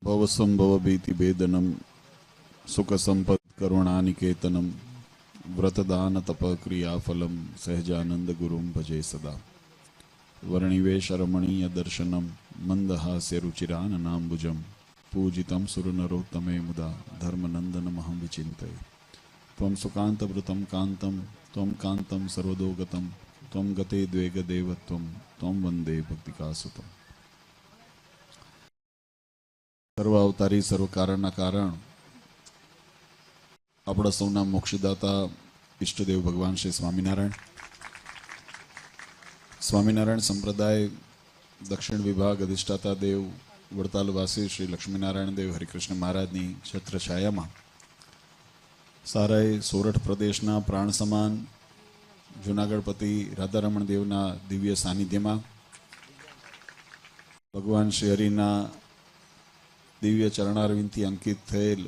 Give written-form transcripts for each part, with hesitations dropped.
भवसंभव भीति भेदनम सुख संपद करुणानिकेतनम व्रतदान तप क्रिया फलम सहजानंद गुरुम भजे सदा वर्णिवेश रमणीय दर्शनम मंदहास्य रुचिरान नाम्बुजम पूजितं सुरनरोत्तमे मुदा धर्मनंदन महं विचिन्तये त्वं सुकान्तवृतं कान्तं त्वं कान्तं सर्वदोगतं त्वं गते द्वेगदेवत्वं त्वं वन्दे भक्तिकासुतम्। सर्व अवतारी सर्व कारणना कारण अपना सौना मोक्षदाता इष्टदेव भगवान श्री स्वामीनारायण स्वामीनारायण संप्रदाय दक्षिण विभाग अधिष्ठाता देव वड़तालवासी श्री लक्ष्मीनारायण देव हरिकृष्ण महाराजनी छत्रछाया में साराय सोरठ प्रदेशना प्राण समान जूनागढ़पति राधारमण देवना दिव्य सानिध्य में भगवान श्री हरिना दिव्य चरणारविंद थी अंकित थયેલ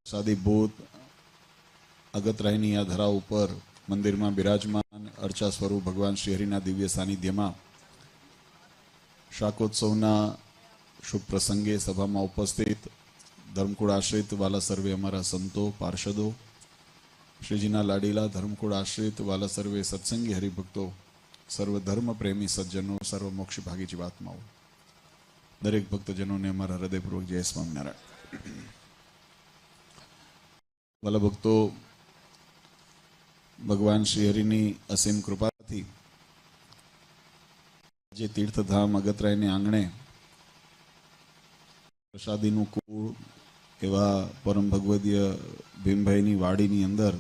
सादीभूत अगतरायनी आ धरा उपर मंदिर में बिराजमान अर्चा स्वरूप भगवान श्री हरिना दिव्य सानिध्य में शाकोत्सवना शुभ प्रसंगे सभा में उपस्थित धर्मकुळ आश्रित वाला सर्वे अमारा संतो पार्षदों श्रीजीना लाडीला धर्मकुळ आश्रित वाला सर्वे सत्संगी हरिभक्तों सर्व धर्म प्रेमी सज्जनों सर्व मोक्ष भागी जीवात्माओं दरेक भक्तजनों ने अमारा हृदयपूर्वक जय स्वामीनारायण। वाला भक्तों भगवान श्री हरिनी असीम कृपा थी जे तीर्थधाम अगतरायने आंगणे प्रसादीनु कूळ एवा परम भगवदीय भीमभाईनी वाडीनी अंदर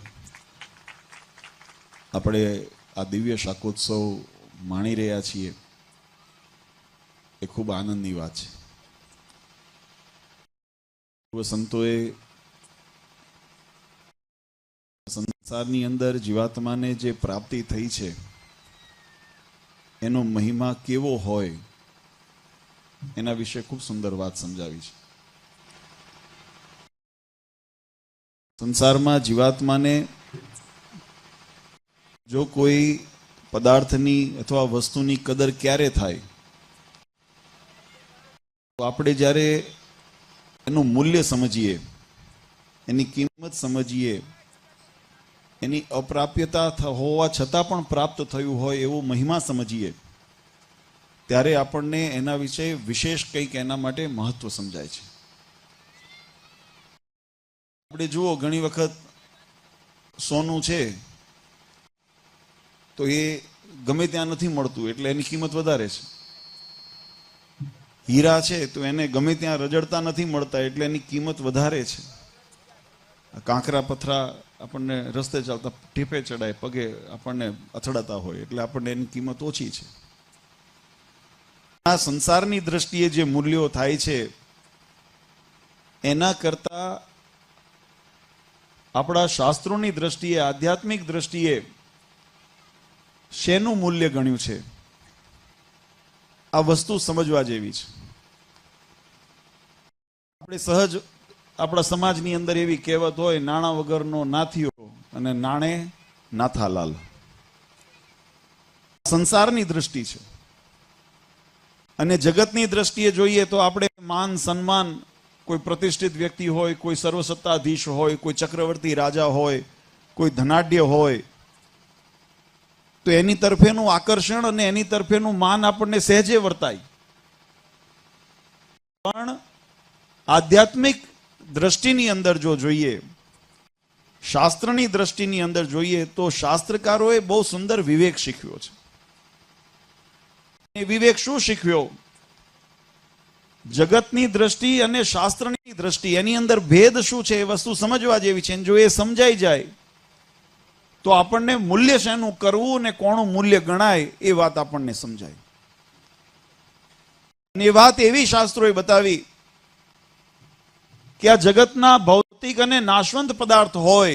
आपणे आ दिव्य शाकोत्सव माणी रह्या छीए ए खूब आनंदनी वात छे। संतोए संसारनी अंदर जीवात्माने जे प्राप्ति थई छे एनो महिमा केवो होय एना विषे खूब सुंदर बात समजावी छे। संसार में जीवात्मा ने जो कोई पदार्थनी अथवा वस्तुनी कदर क्यारे थाय तो आपणे ज्यारे एनु मूल्य समझीए एनी किंमत समझीए एनी अप्राप्यता होवा छतां पण प्राप्त थयुं होय एवो महिमा समझीए त्यारे आपणने एना विषे विशेष कंईक एना माटे महत्व समजाय छे। આપણે જુઓ ઘણી વખત સોનું છે તો એ ગમે ત્યાં નથી મળતું એટલે એની કિંમત વધારે છે, હીરા છે તો એને ગમે ત્યાં રજડતા નથી મળતા એટલે એની કિંમત વધારે છે, કાંકરા પથરા આપણને રસ્તે ચાલતા ટીપે ચડાય પગે આપણને અથડાતા હોય એટલે આપણને એની કિંમત ઓછી છે। આ સંસારની દ્રષ્ટિએ જે મૂલ્યો થાય છે એના કરતા अपना शास्त्रों की दृष्टिए आध्यात्मिक दृष्टिए शेनु मूल्य गण्यु छे आ वस्तु समझवा जेवी छे। आपणे सहज अपना समाजनी अंदर एवी कहेवत होय नाणा वगरनो नाथीओ अने नाणे नाथालाल। संसारनी दृष्टि छे अने जगतनी दृष्टिए जोईए तो आपणे मान सन्मान कोई प्रतिष्ठित व्यक्ति होय, कोई सर्वसत्ताधीश होय, कोई चक्रवर्ती राजा होय, कोई धनाढ्य होय तो एनी तरफेनु आकर्षण अने एनी तरफेनु मान आपणे सहजे वर्ताय, पण आध्यात्मिक दृष्टिनी अंदर जो जोईए शास्त्रनी दृष्टिनी अंदर जोईए तो शास्त्रकारोए बहु सुंदर विवेक शीख्यो छे। विवेक शुं शीख्यो? जगतनी दृष्टि अने शास्त्रनी दृष्टि एनी अंदर भेद शुं छे ए वस्तु समझवा जेवी छे। जो ए समजाई जाय तो आपणने मूल्य शेनु करवुं ने कोणुं मूल्य गणाय ए वात आपणने समजाय। अने ए वात एवी शास्त्रोए बतावी कि आ जगतना भौतिक अने नाशवंत पदार्थ होय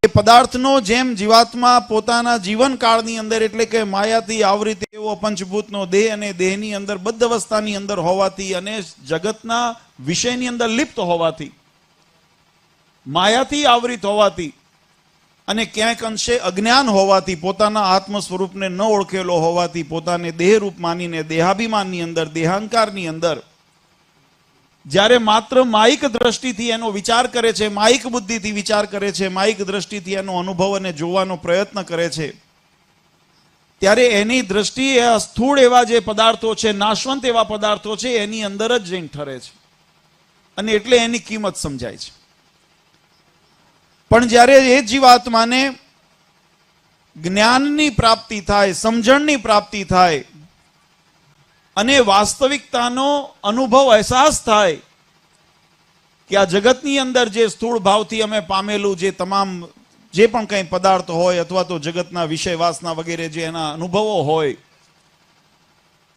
ए पदार्थनो जेम जीवात्मा पोताना जीवन काळनी अंदर एटले के मायाथी आवृत एवो पंचभूतनो देह अने देहनी अंदर बद्ध अवस्थानी अंदर होवाथी अने जगतना विषयनी अंदर लिप्त होवाथी मायाथी आवृत होवाथी અને ક્યાંક અંશે અજ્ઞાન હોવાથી, પોતાના આત્મ સ્વરૂપને ન ઓળખેલો હોવાથી, પોતાને દેહરૂપ માનીને દેહાભિમાનની અંદર, દેહાંકારની અંદર જ્યારે માત્ર માયિક દ્રષ્ટિથી એનો વિચાર કરે છે, માયિક બુદ્ધિથી વિચાર કરે છે, માયિક દ્રષ્ટિથી એનો અનુભવ અને જોવાનો પ્રયત્ન કરે છે, ત્યારે એની દ્રષ્ટિ એ સ્થૂળ એવા જે પદાર્થો છે, નાશવંત એવા પદાર્થો છે, એની અંદર જ જઈને ઠરે છે અને એટલે એની કિંમત સમજાય છે. પણ જ્યારે એ જીવાત્માને જ્ઞાનની પ્રાપ્તિ થાય, સમજણની પ્રાપ્તિ થાય અને વાસ્તવિકતાનો અનુભવ, અહેસાસ થાય કે આ જગતની અંદર જે સ્થૂળ ભાવથી અમે પામેલું જે તમામ જે પણ કંઈ પદાર્થ હોય અથવા તો જગતના વિષય વાસના વગેરે જે એના અનુભવો હોય,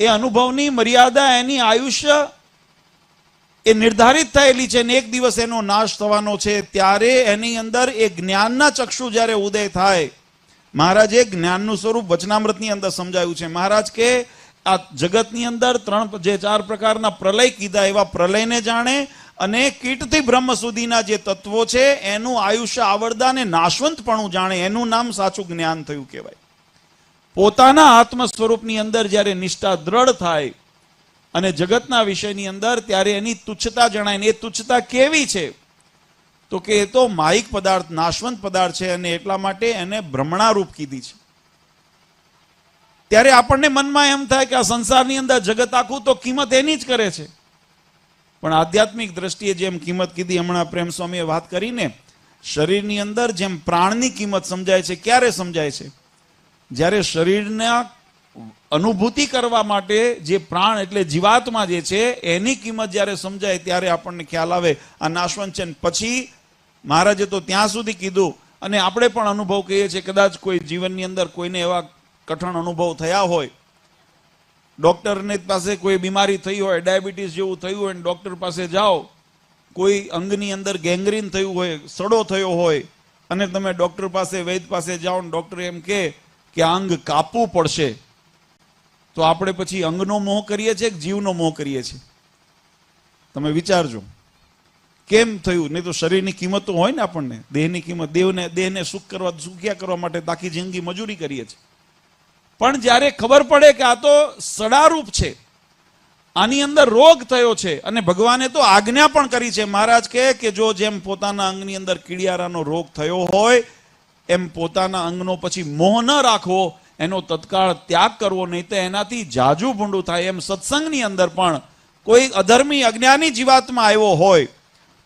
એ અનુભવની મર્યાદા, એની આયુષ્ય એ નિર્ધારિત થયેલી છે ને એક દિવસ એનો નાશ થવાનો છે. ત્યારે એની અંદર એ જ્ઞાનના ચક્ષુ જ્યારે ઉદય થાય, મહારાજે જ્ઞાનનું સ્વરૂપ વચનામૃતની અંદર સમજાયું છે. મહારાજ કે આ જગતની અંદર જે 4 પ્રકારના પ્રલય કીધા, એવા પ્રલયને જાણે અને કીટથી બ્રહ્મ સુધીના જે તત્વો છે એનું આયુષ્ય, આવરદા ને નાશવંતપણું જાણે, એનું નામ સાચું જ્ઞાન થયું કહેવાય. પોતાના આત્મ સ્વરૂપની અંદર જ્યારે નિષ્ઠા દ્રઢ થાય અને જગતના વિષયની અંદર, ત્યારે એની તુચ્છતા જણાય. ને એ તુચ્છતા કેવી છે? તો કે એ તો માયિક પદાર્થ, નાશવંત પદાર્થ છે અને એટલા માટે એને ભ્રમણારૂપ કીધી છે. ત્યારે આપણને મનમાં એમ થાય કે આ સંસારની અંદર જગત આખું તો કિંમત એની જ કરે છે. પણ આધ્યાત્મિક દ્રષ્ટિએ જેમ કિંમત કીધી, હમણાં પ્રેમ સ્વામીએ વાત કરીને, શરીરની અંદર જેમ પ્રાણની કિંમત સમજાય છે, ક્યારે સમજાય છે? જ્યારે શરીરના અનુભૂતિ કરવા માટે જે પ્રાણ એટલે જીવાત્મા જે છે એની કિંમત જ્યારે સમજાય, ત્યારે આપણને ખ્યાલ આવે આ નાશવંત છે. પછી મહારાજે તો ત્યાં સુધી કીધું, અને આપણે પણ અનુભવ કહીએ છીએ, કદાચ કોઈ જીવનની અંદર કોઈને એવા કઠણ અનુભવ થયા હોય, ડોક્ટરને પાસે કોઈ બીમારી થઈ હોય, ડાયાબિટીસ જેવું થયું હોય, ડોક્ટર પાસે જાઓ, કોઈ અંગની અંદર ગેંગ્રીન થયું હોય, સડો થયો હોય, અને તમે ડોક્ટર પાસે, વૈદ પાસે જાઓ, ડોક્ટર એમ કે આ અંગ કાપવું પડશે, તો આપણે પછી અંગનો મોહ કરીએ છીએ કે જીવનો મોહ કરીએ છીએ? તમે વિચારજો, કેમ થયું? નહીં તો શરીરની કિંમત તો હોય ને આપણને, દેહની કિંમત, દેહને સુખ્યા કરવા માટે આખી જિંદગી મજૂરી કરીએ છીએ. પણ જ્યારે ખબર પડે કે આ તો સડારૂપ છે, આની અંદર રોગ થયો છે, અને ભગવાને તો આજ્ઞા પણ કરી છે. મહારાજ કહે કે જો જેમ પોતાના અંગની અંદર કીડિયારાનો રોગ થયો હોય, એમ પોતાના અંગનો પછી મોહ ન રાખવો, એનો તત્કાળ ત્યાગ કરવો, નહીં તો એનાથી જાજુ ભૂંડું થાય. એમ સત્સંગની અંદર પણ કોઈ અધર્મી, અજ્ઞાની જીવાત્મા આવ્યો હોય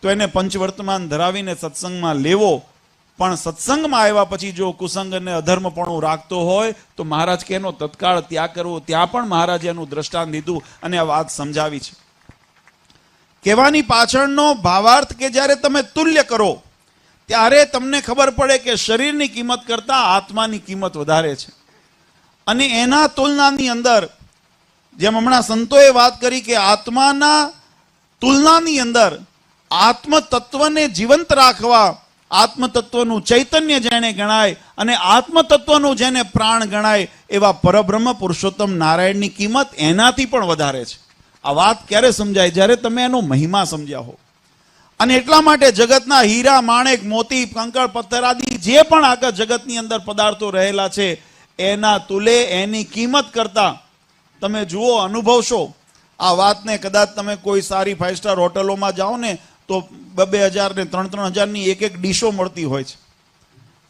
તો એને પંચવર્તમાન ધરાવીને સત્સંગમાં લેવો. પણ સત્સંગમાં આવ્યા પછી જો કુસંગ અને અધર્મપણું રાખતો હોય તો મહારાજ કે એનો તત્કાળ ત્યાગ કરવો. ત્યાં પણ મહારાજે એનું દ્રષ્ટાંત દીધું અને આ વાત સમજાવી છે. કહેવાની પાછળનો ભાવાર્થ કે જ્યારે તમે તુલ્ય કરો ત્યારે તમને ખબર પડે કે શરીરની કિંમત કરતા આત્માની કિંમત વધારે છે. અને એના તુલનાની અંદર જેમ હમણાં સંતોએ વાત કરી કે આત્માના તુલનાની અંદર આત્મતત્વને જીવંત રાખવા, આત્મતત્વનું ચૈતન્ય જેને ગણાય અને આત્મતત્વનું જેને પ્રાણ ગણાય એવા પરબ્રહ્મ પુરુષોત્તમ નારાયણની કિંમત એનાથી પણ વધારે છે. આ વાત ક્યારે સમજાય? જ્યારે તમે એનો મહિમા સમજ્યા હો. અને એટલા માટે જગતના હીરા, માણેક, મોતી, કંકર, પથ્થર આદિ જે પણ આગળ જગતની અંદર પદાર્થો રહેલા છે એના તુલે એની કિંમત કરતા તમે જુઓ, અનુભવશો આ વાતને. કદાચ તમે કોઈ સારી 5 સ્ટાર હોટલોમાં જાઓ ને તો 2,000 ને 3,000ની એક ડીશો મળતી હોય છે,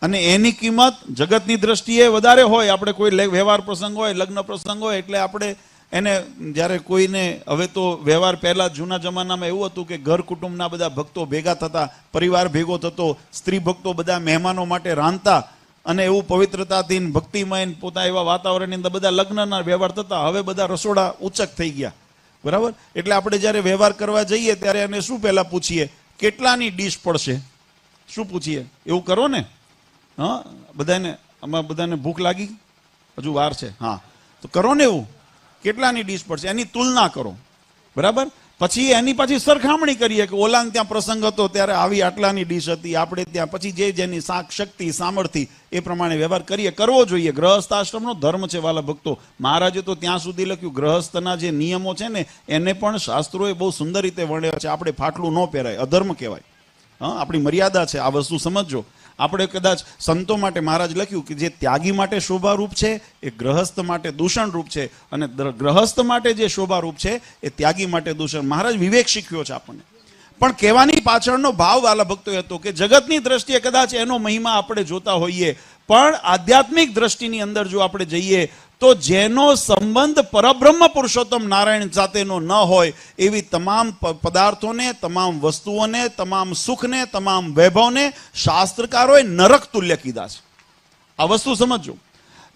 અને એની કિંમત જગતની દ્રષ્ટિએ વધારે હોય. આપણે કોઈ વ્યવહાર પ્રસંગ હોય, લગ્ન પ્રસંગ હોય, એટલે આપણે એને જ્યારે કોઈને, હવે તો વ્યવહાર પહેલા જૂના જમાનામાં એવું હતું કે ઘર કુટુંબના બધા ભક્તો ભેગા થતા, પરિવાર ભેગો થતો, સ્ત્રી ભક્તો બધા મહેમાનો માટે રાંધતા, અને એવું પવિત્રતાથી ભક્તિમય પોતા એવા વાતાવરણની અંદર બધા લગ્નના વ્યવહાર થતા. હવે બધા રસોડા ઉચક થઈ ગયા, બરાબર? એટલે આપણે જ્યારે વ્યવહાર કરવા જઈએ ત્યારે એને શું પહેલા પૂછીએ? કેટલાની ડીશ પડશે? શું પૂછીએ? એવું કરો ને? હા, બધાને, આમાં બધાને ભૂખ લાગી, હજુ વાર છે, હા તો કરો ને એવું, કેટલાની ડીશ પડશે, એની તુલના કરો, બરાબર? પછી એની પાછી સરખામણી કરીએ કે ઓલાંગ ત્યાં પ્રસંગ હતો ત્યારે આવી આટલાની ડીશ હતી, આપણે ત્યાં પછી જે જેની શક્તિ, સામર્થ્ય એ પ્રમાણે વ્યવહાર કરીએ, કરવો જોઈએ. ગ્રહસ્થ આશ્રમનો ધર્મ છે વાલા ભક્તો. મહારાજે તો ત્યાં સુધી લખ્યું, ગ્રહસ્થના જે નિયમો છે ને એને પણ શાસ્ત્રોએ બહુ સુંદર રીતે વર્ણવ્યા છે. આપણે ફાટલું ન પહેરાય, અધર્મ કહેવાય. હા, આપણી મર્યાદા છે, આ વસ્તુ સમજજો. આપણે કદાચ સંતો માટે મહારાજ લખ્યું કે જે ત્યાગી માટે શોભારૂપ છે એ ગ્રહસ્થ માટે દૂષણરૂપ છે, અને ગ્રહસ્થ માટે જે શોભારૂપ છે એ ત્યાગી માટે દૂષણ. મહારાજ વિવેક શીખ્યો છે આપણને. પણ કહેવાની પાછળનો ભાવ વાલા ભક્તો એ હતો કે જગતની દ્રષ્ટિએ કદાચ એનો મહિમા આપણે જોતા હોઈએ, પણ આધ્યાત્મિક દ્રષ્ટિની અંદર જો આપણે જઈએ તો જેનો સંબંધ પરબ્રહ્મ પુરુષોત્તમ નારાયણ સાથેનો ન હોય એવી તમામ પદાર્થોને, તમામ વસ્તુઓને, તમામ સુખને, તમામ વૈભવને શાસ્ત્રકારોએ નરક તુલ્ય કીધા છે. આ વસ્તુ સમજો.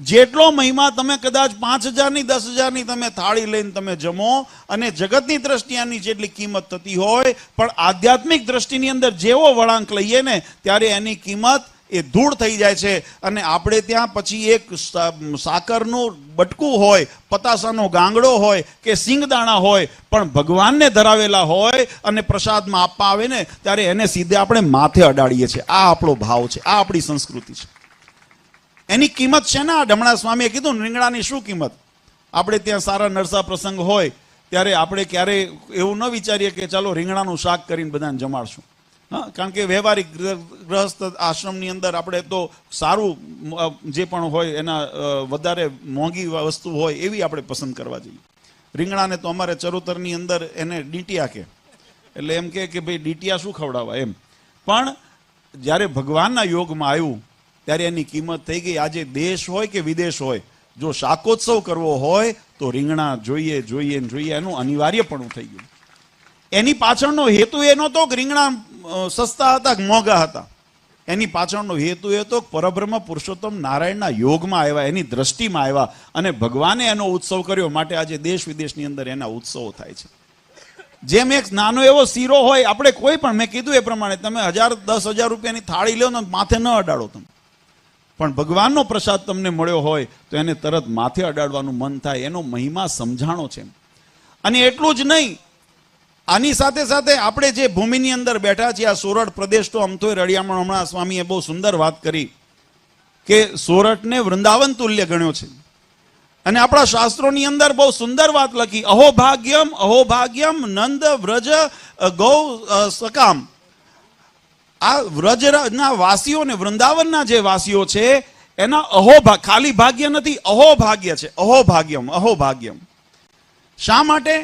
જેટલો મહિમા તમે કદાચ 5,000ની 10,000ની તમે થાળી લઈને તમે જમો અને જગતની દ્રષ્ટિની જેટલી કિંમત થતી હોય, પણ આધ્યાત્મિક દ્રષ્ટિની અંદર જેવો વળાંક લઈએ ને ત્યારે એની કિંમત એ ધૂળ થઈ જાય છે. અને આપણે ત્યાં પછી એક સાકરનું બટકું હોય, પતાસાનો ગાંગડો હોય કે સિંગદાણા હોય, પણ ભગવાનને ધરાવેલા હોય અને પ્રસાદમાં આપવા આવે ને ત્યારે એને સીધે આપણે માથે અડાડીએ છીએ. આ આપણો ભાવ છે, આ આપણી સંસ્કૃતિ છે. એની કિંમત છે ને. ડમણા સ્વામીએ કીધું રીંગણાની શું કિંમત. આપણે ત્યાં સારા નરસા પ્રસંગ હોય ત્યારે આપણે ક્યારેય એવું ન વિચારીએ કે ચાલો રીંગણાનું શાક કરીને બધાને જમાડશું. હા, કારણ કે વ્યવહારિક ગ્રહસ્થ આશ્રમની અંદર આપણે તો સારું જે પણ હોય એના વધારે મોંઘી વસ્તુ હોય એવી આપણે પસંદ કરવા જોઈએ. રીંગણાને તો અમારે ચરોતરની અંદર એને ડીટિયા કે, એટલે એમ કે ભાઈ ડીટિયા શું ખવડાવવા એમ. પણ જ્યારે ભગવાનના યોગમાં આવ્યું ત્યારે એની કિંમત થઈ ગઈ. આજે દેશ હોય કે વિદેશ હોય, જો શાકોત્સવ કરવો હોય તો રીંગણા જોઈએ જોઈએ જોઈએ, એનું અનિવાર્યપણું થઈ ગયું. એની પાછળનો હેતુ એ નહોતો કે રીંગણા સસ્તા હતા કે મોંઘા હતા. એની પાછળનો હેતુ એ હતો પરબ્રહ્મ પુરુષોત્તમ નારાયણના યોગમાં આવ્યા, એની દ્રષ્ટિમાં આવ્યા અને ભગવાને એનો ઉત્સવ કર્યો. માટે આજે દેશ વિદેશની અંદર એના ઉત્સવો થાય છે. જેમ એક નાનો એવો શીરો હોય, આપણે કોઈ પણ, મેં કીધું એ પ્રમાણે તમે 10,000 રૂપિયાની થાળી લો ને માથે ન અડાડો તમે, પણ ભગવાનનો પ્રસાદ તમને મળ્યો હોય તો એને તરત માથે અડાડવાનું મન થાય. એનો મહિમા સમજાણો છે. અને એટલું જ નહીં, આની સાથે સાથે આપણે જે ભૂમિની અંદર બેઠા છીએ, આ સોરઠ પ્રદેશ, તો અમથોય રળિયામણ હમણાં સ્વામીએ બહુ સુંદર વાત કરી કે સોરઠને વૃંદાવન તુલ્ય ગણ્યો છે. અને આપણા શાસ્ત્રોની અંદર બહુ સુંદર વાત લખી, અહોભાગ્યમ અહોભાગ્યમ નંદ વ્રજ ગૌ સકામ. આ વ્રજના વાસીઓને, વૃંદાવનના જે વાસીઓ છે એના અહોભાગ, ખાલી ભાગ્ય નથી, અહોભાગ્ય છે. અહોભાગ્યમ અહોભાગ્યમ. શા માટે?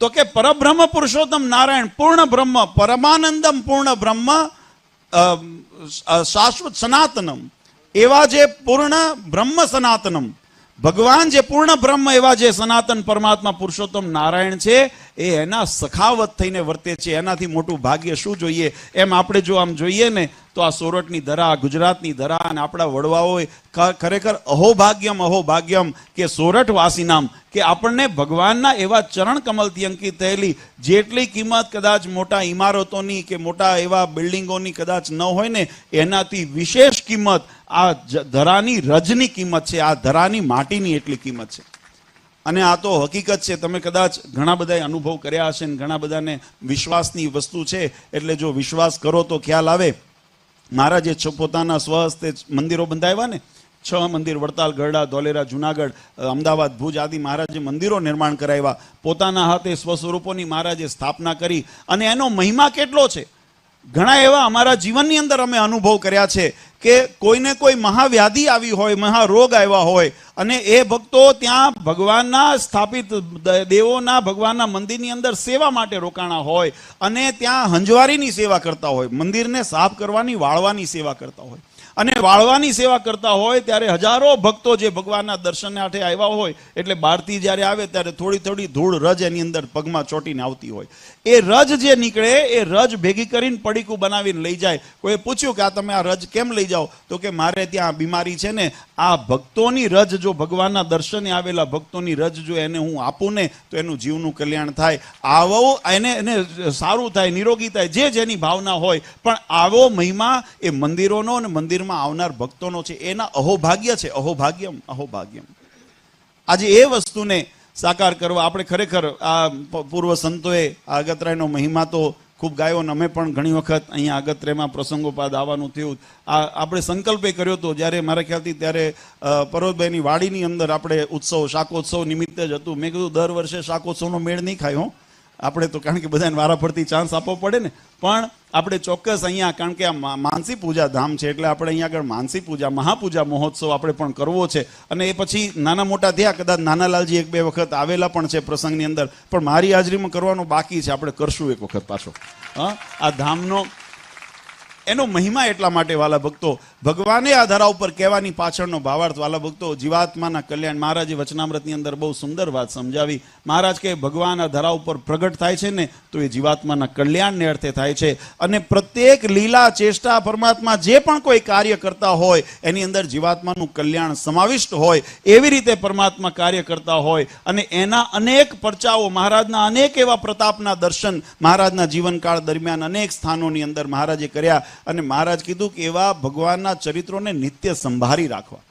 તો કે પરબ્રહ્મ પુરુષોત્તમ નારાયણ પૂર્ણ બ્રહ્મ, પરમાનંદમ પૂર્ણ બ્રહ્મ, શાશ્વત સનાતનમ, એવા જે પૂર્ણ બ્રહ્મ સનાતનમ, ભગવાન જે પૂર્ણ બ્રહ્મ, એવા જે સનાતન પરમાત્મા પુરુષોત્તમ નારાયણ છે એ એના સખાવત થઈને વર્તે છે. એનાથી મોટું ભાગ્ય શું જોઈએ? એમ આપણે જો આમ જોઈએ ને તો આ સોરઠની ધરા, ગુજરાતની ધરા અને આપણા વડવાઓએ ખરેખર અહોભાગ્યમ અહોભાગ્યમ કે સોરઠવાસી નામ, કે આપણને ભગવાનના એવા ચરણ કમલથી અંકિત થયેલી જેટલી કિંમત કદાચ મોટા ઇમારતોની કે મોટા એવા બિલ્ડિંગોની કદાચ ન હોય ને, એનાથી વિશેષ કિંમત આ ધરાની રજની કિંમત છે. આ ધરાની માટીની એટલી કિંમત છે. અને આ તો હકીકત છે. તમે કદાચ ઘણા બધા અનુભવ કર્યા હશે ને ઘણા બધાને વિશ્વાસની વસ્તુ છે, એટલે જો વિશ્વાસ કરો તો ખ્યાલ આવે. મહારાજે પોતાના સ્વહસ્તે મંદિરો બંધાવ્યા ને, 6 મંદિર, વડતાલ, ગરડા, ધોલેરા, જુનાગઢ, અમદાવાદ, ભુજ આદિ મહારાજે મંદિરો નિર્માણ કરાવ્યા. પોતાના હાથે સ્વસ્વરૂપોની મહારાજે સ્થાપના કરી. અને એનો મહિમા કેટલો છે! ઘણા એવા અમારા જીવનની અંદર અમે અનુભવ કર્યા છે કે કોઈને કોઈ મહાવ્યાધિ આવી હોય, મહારોગ આવ્યા હોય, અને એ ભક્તો ત્યાં ભગવાનના સ્થાપિત દેવોના, ભગવાનના મંદિરની અંદર સેવા માટે રોકાણા હોય અને ત્યાં હંજવારીની સેવા કરતા હોય, મંદિરને સાફ કરવાની, વાળવાની સેવા કરતા હોય. અને વાળવાની સેવા કરતા હોય ત્યારે હજારો ભક્તો જે ભગવાનના દર્શનાર્થે આવ્યા હોય, એટલે બહારથી જ્યારે આવે ત્યારે થોડી થોડી ધૂળ, રજ એની અંદર પગમાં ચોટીને આવતી હોય. એ રજ જે નીકળે એ રજ ભેગી કરીને પડીકું બનાવીને લઈ જાય. કોઈ પૂછ્યું કે આ તમે આ રજ કેમ લઈ જાઓ? તો કે મારે ત્યાં બીમારી છે ને, આ ભક્તોની રજ, જો ભગવાનના દર્શને આવેલા ભક્તોની રજ જો એને હું આપું ને તો એનું જીવનું કલ્યાણ થાય, આવો એને સારું થાય, નિરોગી થાય, જે જેની ભાવના હોય. પણ આવો મહિમા એ મંદિરોનો અને મંદિરમાં આવનાર ભક્તોનો છે. એના અહોભાગ્ય છે. અહોભાગ્યમ અહોભાગ્યમ. આજે એ વસ્તુને સાકાર કરવા આપણે ખરેખર આ પૂર્વ સંતોએ આગતરાયનો મહિમા તો ખૂબ ગાયો, અને અમે પણ ઘણી વખત અહીંયા આગત્રેમાં પ્રસંગોપાદ આવવાનું થયું. આપણે સંકલ્પે કર્યો હતો જ્યારે મારા ખ્યાલથી ત્યારે પર્વતભાઈની વાડીની અંદર આપણે ઉત્સવ, શાકોત્સવ નિમિત્તે જ હતું. મેં કીધું દર વર્ષે શાકોત્સવનો મેળ નહીં ખાય હો, આપણે તો કારણ કે બધાને વારા ફરતી ચાન્સ આપવો પડે ને, પણ આપણે ચોક્કસ અહીંયા, કારણ કે આ માનસી પૂજા ધામ છે એટલે આપણે અહીંયા આગળ માનસી પૂજા મહાપૂજા મહોત્સવ આપણે પણ કરવો છે. અને એ પછી નાના મોટા થયા, કદાચ નાનાલાલજી એક બે વખત આવેલા પણ છે પ્રસંગની અંદર, પણ મારી હાજરીમાં કરવાનું બાકી છે. આપણે કરશું એક વખત પાછો. આ ધામનો એનો મહિમા એટલા માટે વાલા ભક્તો, ભગવાને આ ધરા ઉપર કહેવાની પાછળનો ભાવાર્થ વાલા ભક્તો, જીવાત્માના કલ્યાણ. મહારાજે વચનામૃતની અંદર બહુ સુંદર વાત સમજાવી. મહારાજ કે ભગવાન આ ધરા ઉપર પ્રગટ થાય છે ને તો એ જીવાત્માના કલ્યાણને અર્થે થાય છે. અને પ્રત્યેક લીલા ચેષ્ટા પરમાત્મા જે પણ કોઈ કાર્ય કરતા હોય એની અંદર જીવાત્માનું કલ્યાણ સમાવિષ્ટ હોય, એવી રીતે પરમાત્મા કાર્ય કરતા હોય. અને એના અનેક પરચાઓ, મહારાજના અનેક એવા પ્રતાપના દર્શન મહારાજના જીવનકાળ દરમિયાન અનેક સ્થાનોની અંદર મહારાજે કર્યા. અને મહારાજ કીધું કે એવા ભગવાનના ચરિત્રોને નિત્ય સંભાળી રાખવા,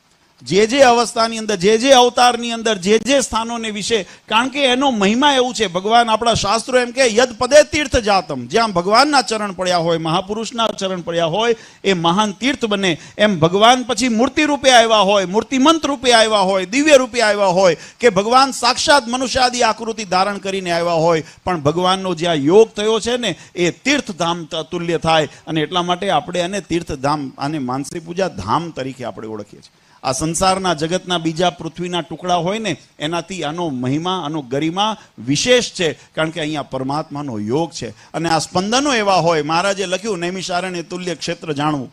જે અવસ્થાની અંદર, જે અવતારની અંદર, જે સ્થાનોને વિશે, કારણ કે એનો મહિમા એવું છે. ભગવાન, આપણા શાસ્ત્રો એમ કે યદ પદે તીર્થ જાતમ, જ્યાં ભગવાનના ચરણ પડ્યા હોય, મહાપુરુષના ચરણ પડ્યા હોય એ મહાન તીર્થ બને. એમ ભગવાન પછી મૂર્તિ રૂપે આવ્યા હોય, મૂર્તિમંત રૂપે આવ્યા હોય, દિવ્ય રૂપે આવ્યા હોય, કે ભગવાન સાક્ષાત મનુષ્યાદી આકૃતિ ધારણ કરીને આવ્યા હોય, પણ ભગવાનનો જ્યાં યોગ થયો છે ને એ તીર્થધામ તુલ્ય થાય. અને એટલા માટે આપણે એને તીર્થધામ, અને માનસી પૂજા ધામ તરીકે આપણે ઓળખીએ છીએ. આ સંસારના જગતના બીજા પૃથ્વીના ટુકડા હોય ને એનાથી આનો મહિમા, આનો ગરિમા વિશેષ છે, કારણ કે અહીંયા પરમાત્માનો યોગ છે. અને આ સ્પંદનો એવા હોય, મહારાજે લખ્યું નૈમિષારણ્ય તુલ્ય ક્ષેત્ર જાણવું,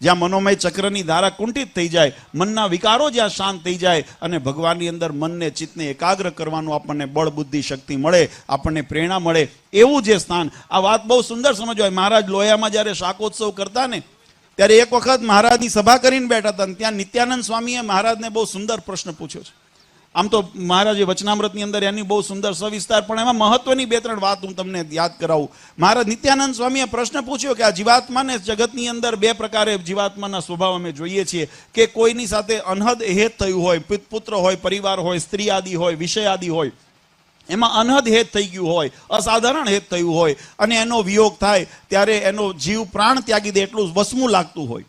જ્યાં મનોમય ચક્રની ધારા કુંઠિત થઈ જાય, મનના વિકારો જ્યાં શાંત થઈ જાય અને ભગવાનની અંદર મનને ચિત્તને એકાગ્ર કરવાનું આપણને બળ બુદ્ધિ શક્તિ મળે, આપણને પ્રેરણા મળે, એવું જે સ્થાન. આ વાત બહુ સુંદર સમજવાય. મહારાજ લોયામાં જ્યારે શાકોત્સવ કરતા ને ત્યારે એક વખત મહારાજની સભા કરીને બેઠા હતા, ત્યાં નિત્યાનંદ સ્વામીએ મહારાજને બહુ સુંદર પ્રશ્ન પૂછ્યો છે. આમ તો મહારાજે વચનામૃતની અંદર એની બહુ સુંદર સવિસ્તાર, પણ એમાં મહત્વની બે ત્રણ વાત હું તમને યાદ કરાવું. મહારાજ નિત્યાનંદ સ્વામીએ પ્રશ્ન પૂછ્યો કે આ જીવાત્માને જગતની અંદર બે પ્રકારે જીવાત્માના સ્વભાવ અમે જોઈએ છીએ, કે કોઈની સાથે અનહદ હેત થયું હોય, પુત્ર હોય, પરિવાર હોય, સ્ત્રી આદિ હોય, વિષય આદિ હોય, એમાં અનહદ હેત થઈ ગયું હોય, અસાધારણ હેત થયું હોય, અને એનો વિયોગ થાય ત્યારે એનો જીવ પ્રાણ ત્યાગી દે એટલું વસમું લાગતું હોય,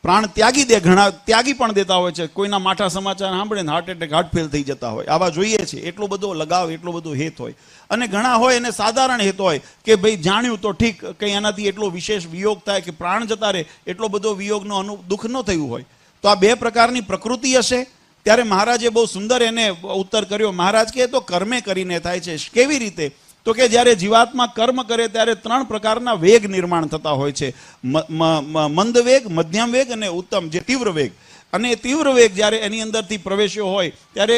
પ્રાણ ત્યાગી દે. ઘણા ત્યાગી પણ દેતા હોય છે. કોઈના માઠા સમાચાર સાંભળે ને હાર્ટ એટેક, હાર્ટ ફેલ થઈ જતા હોય, આવા જોઈએ છે. એટલો બધો લગાવ, એટલો બધો હેત હોય. અને ઘણા હોય એને સાધારણ હેત હોય કે ભાઈ જાણ્યું તો ઠીક, કંઈ એનાથી એટલો વિશેષ વિયોગ થાય કે પ્રાણ જતા રહે, એટલો બધો વિયોગનો દુઃખ ન થયું હોય. તો આ બે પ્રકારની પ્રકૃતિ હશે. ત્યારે મહારાજે બહુ સુંદર એને ઉત્તર કર્યો. મહારાજ કહે તો કર્મે કરીને થાય છે. કેવી રીતે? તો કે જ્યારે જીવાત્મા કર્મ કરે ત્યારે ત્રણ પ્રકારના વેગ નિર્માણ થતા હોય છે. મંદ વેગ, મધ્યમ વેગ અને ઉત્તમ, જે તીવ્ર વેગ. અને તીવ્ર વેગ જ્યારે એની અંદરથી પ્રવેશ્યો હોય ત્યારે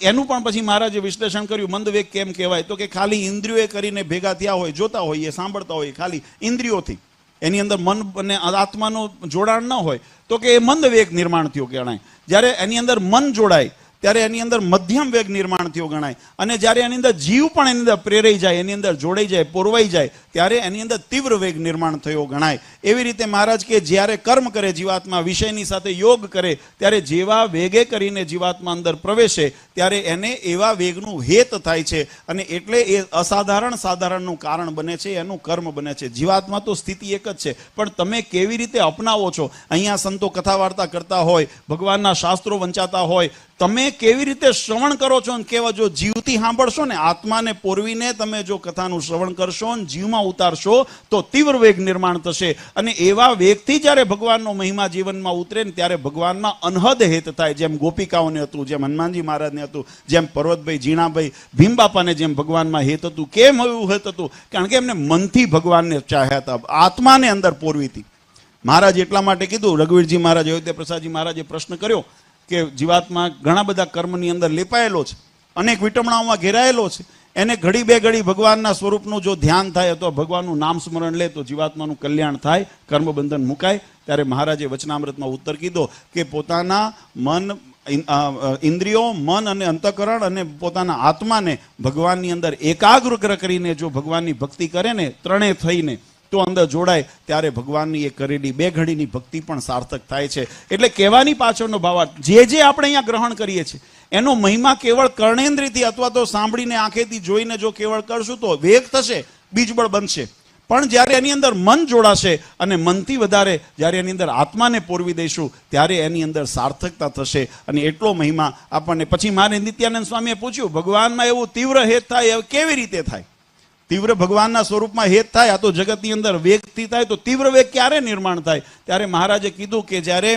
એનું પણ પછી મહારાજે વિશ્લેષણ કર્યું. મંદ વેગ કેમ કહેવાય? તો કે ખાલી ઇન્દ્રિયોએ કરીને ભેગા થયા હોય, જોતા હોઈએ, સાંભળતા હોઈએ, ખાલી ઇન્દ્રિયોથી, એની અંદર મન અને આત્માનું જોડાણ ન હોય, તો કે એ મંદ વેગ નિર્માણ થયો ગણાય. જ્યારે એની અંદર મન જોડાય ત્યારે એની અંદર મધ્યમ વેગ નિર્માણ થયો ગણાય. અને જ્યારે એની અંદર જીવ પણ એની અંદર પ્રેરાઈ જાય, એની અંદર જોડાઈ જાય, પોરવાઈ જાય, ત્યારે એની અંદર તીવ્ર વેગ નિર્માણ થયો ગણાય. એવી રીતે મહારાજ કે જ્યારે કર્મ કરે જીવાત્મા, વિષયની સાથે યોગ કરે, ત્યારે જેવા વેગે કરીને જીવાત્મા અંદર પ્રવેશે ત્યારે એને એવા વેગનું હેત થાય છે. અને એટલે એ અસાધારણ સાધારણનું કારણ બને છે, એનું કર્મ બને છે. જીવાત્મા તો સ્થિતિ એક જ છે, પણ તમે કેવી રીતે અપનાવો છો. અહીંયા સંતો કથા વાર્તા કરતા હોય, ભગવાનના શાસ્ત્રો વંચાતા હોય, તમે કેવી રીતે શ્રવણ કરો છો, કેવા જો જીવથી સાંભળશો ને, આત્માને પોરવીને તમે જો કથાનું શ્રવણ કરશો ને જીવમાં ઉતારશો તો તીવ્ર વેગ નિર્માણ થશે. અને એવા વેગથી જ્યારે ભગવાનનો મહિમા જીવનમાં ઉતરે ને ત્યારે ભગવાનમાં અનહદ હેત થાય. જેમ ગોપિકાઓને હતું, જેમ હનુમાનજી મહારાજને હતું, જેમ પર્વતભાઈ, જીણાભાઈ, ભીમબાપાને જેમ ભગવાનમાં હેત હતું. કેમ એવું હેત હતું? કારણ કે એમને મનથી ભગવાનને ચાહ્યા હતા, આત્માને અંદર પોરવી હતી. મહારાજ એટલા માટે કીધું, રઘુવીરજી મહારાજ, અયોધ્યા પ્રસાદજી મહારાજે પ્રશ્ન કર્યો કે જીવાત્મા ઘણા બધા કર્મની અંદર લેપાયેલો છે, અનેક વિટમણાઓમાં ઘેરાયેલો છે, એને ઘડી બે ઘડી ભગવાનના સ્વરૂપનું જો ધ્યાન થાય અથવા ભગવાનનું નામ સ્મરણ લે તો જીવાત્માનું કલ્યાણ થાય, કર્મબંધન મુકાય. ત્યારે મહારાજે વચનામૃતમાં ઉત્તર કીધો કે પોતાના મન, ઇન્દ્રિયો, મન અને અંતઃકરણ અને પોતાના આત્માને ભગવાનની અંદર એકાગ્ર કરીને જો ભગવાનની ભક્તિ કરે ને, ત્રણેય થઈને તો અંદર જોડાય, ત્યારે ભગવાનની એ કરેલી બે ઘડીની ભક્તિ પણ સાર્થક થાય છે. એટલે કહેવાની પાછળનો ભાવાર્થ, જે આપણે અહીંયા ગ્રહણ કરીએ છીએ એનો મહિમા કેવળ કર્ણેન્દ્રિયથી અથવા તો સાંભળીને, આંખેથી જોઈને જો કેવળ કરશું તો વેગ થશે, બીજબળ બનશે. પણ જ્યારે એની અંદર મન જોડાશે અને મનથી વધારે જ્યારે એની અંદર આત્માને પોરવી દઈશું ત્યારે એની અંદર સાર્થકતા થશે. અને એટલો મહિમા આપણને. પછી મારે નિત્યાનંદ સ્વામીએ પૂછ્યું, ભગવાનમાં એવું તીવ્ર હેત થાય, કેવી રીતે થાય? તીવ્ર ભગવાનના સ્વરૂપમાં હેત થાય, આ તો જગતની અંદર વેગથી થાય, તો તીવ્ર વેગ ક્યારે નિર્માણ થાય? ત્યારે મહારાજે કીધું કે જ્યારે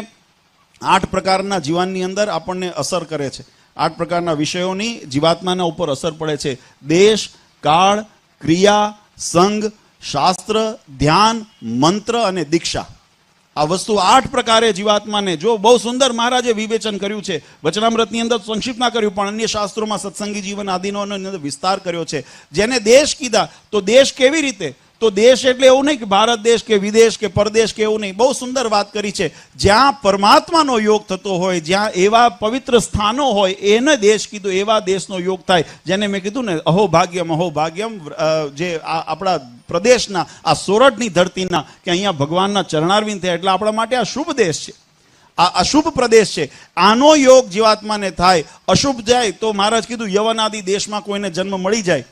8 પ્રકારના જીવનની અંદર આપણને અસર કરે છે, 8 પ્રકારના વિષયોની જીવાત્માના ઉપર અસર પડે છે: દેશ, કાળ, ક્રિયા, સંગ, શાસ્ત્ર, ધ્યાન, મંત્ર અને દીક્ષા. આ વસ્તુ 8 પ્રકારે જીવાત્માને, જો બહુ સુંદર મહારાજે વિવેચન કર્યું છે. વચનામૃતની અંદર સંક્ષિપ્ત ના કર્યું, પણ અન્ય શાસ્ત્રોમાં સત્સંગી જીવન આદિનો વિસ્તાર કર્યો છે. જેને દેશ કીધા, તો દેશ કેવી રીતે? તો દેશ એટલે એવું નહીં કે ભારત દેશ કે વિદેશ કે પરદેશ કે એવું નહીં. બહુ સુંદર વાત કરી છે. જ્યાં પરમાત્માનો યોગ થતો હોય, જ્યાં એવા પવિત્ર સ્થાનો હોય, એને દેશ કીધું. એવા દેશનો યોગ થાય, જેને મેં કીધું ને, અહોભાગ્યમ અહોભાગ્યમ, જે આપણા પ્રદેશના, આ સોરઠની ધરતીના, કે અહીંયા ભગવાનના ચરણારવિંદ થયા, એટલે આપણા માટે આ શુભ દેશ છે, આ અશુભ પ્રદેશ છે. આનો યોગ જીવાત્માને થાય. અશુભ જાય તો મહારાજ કીધું યવન આદિ દેશમાં કોઈને જન્મ મળી જાય,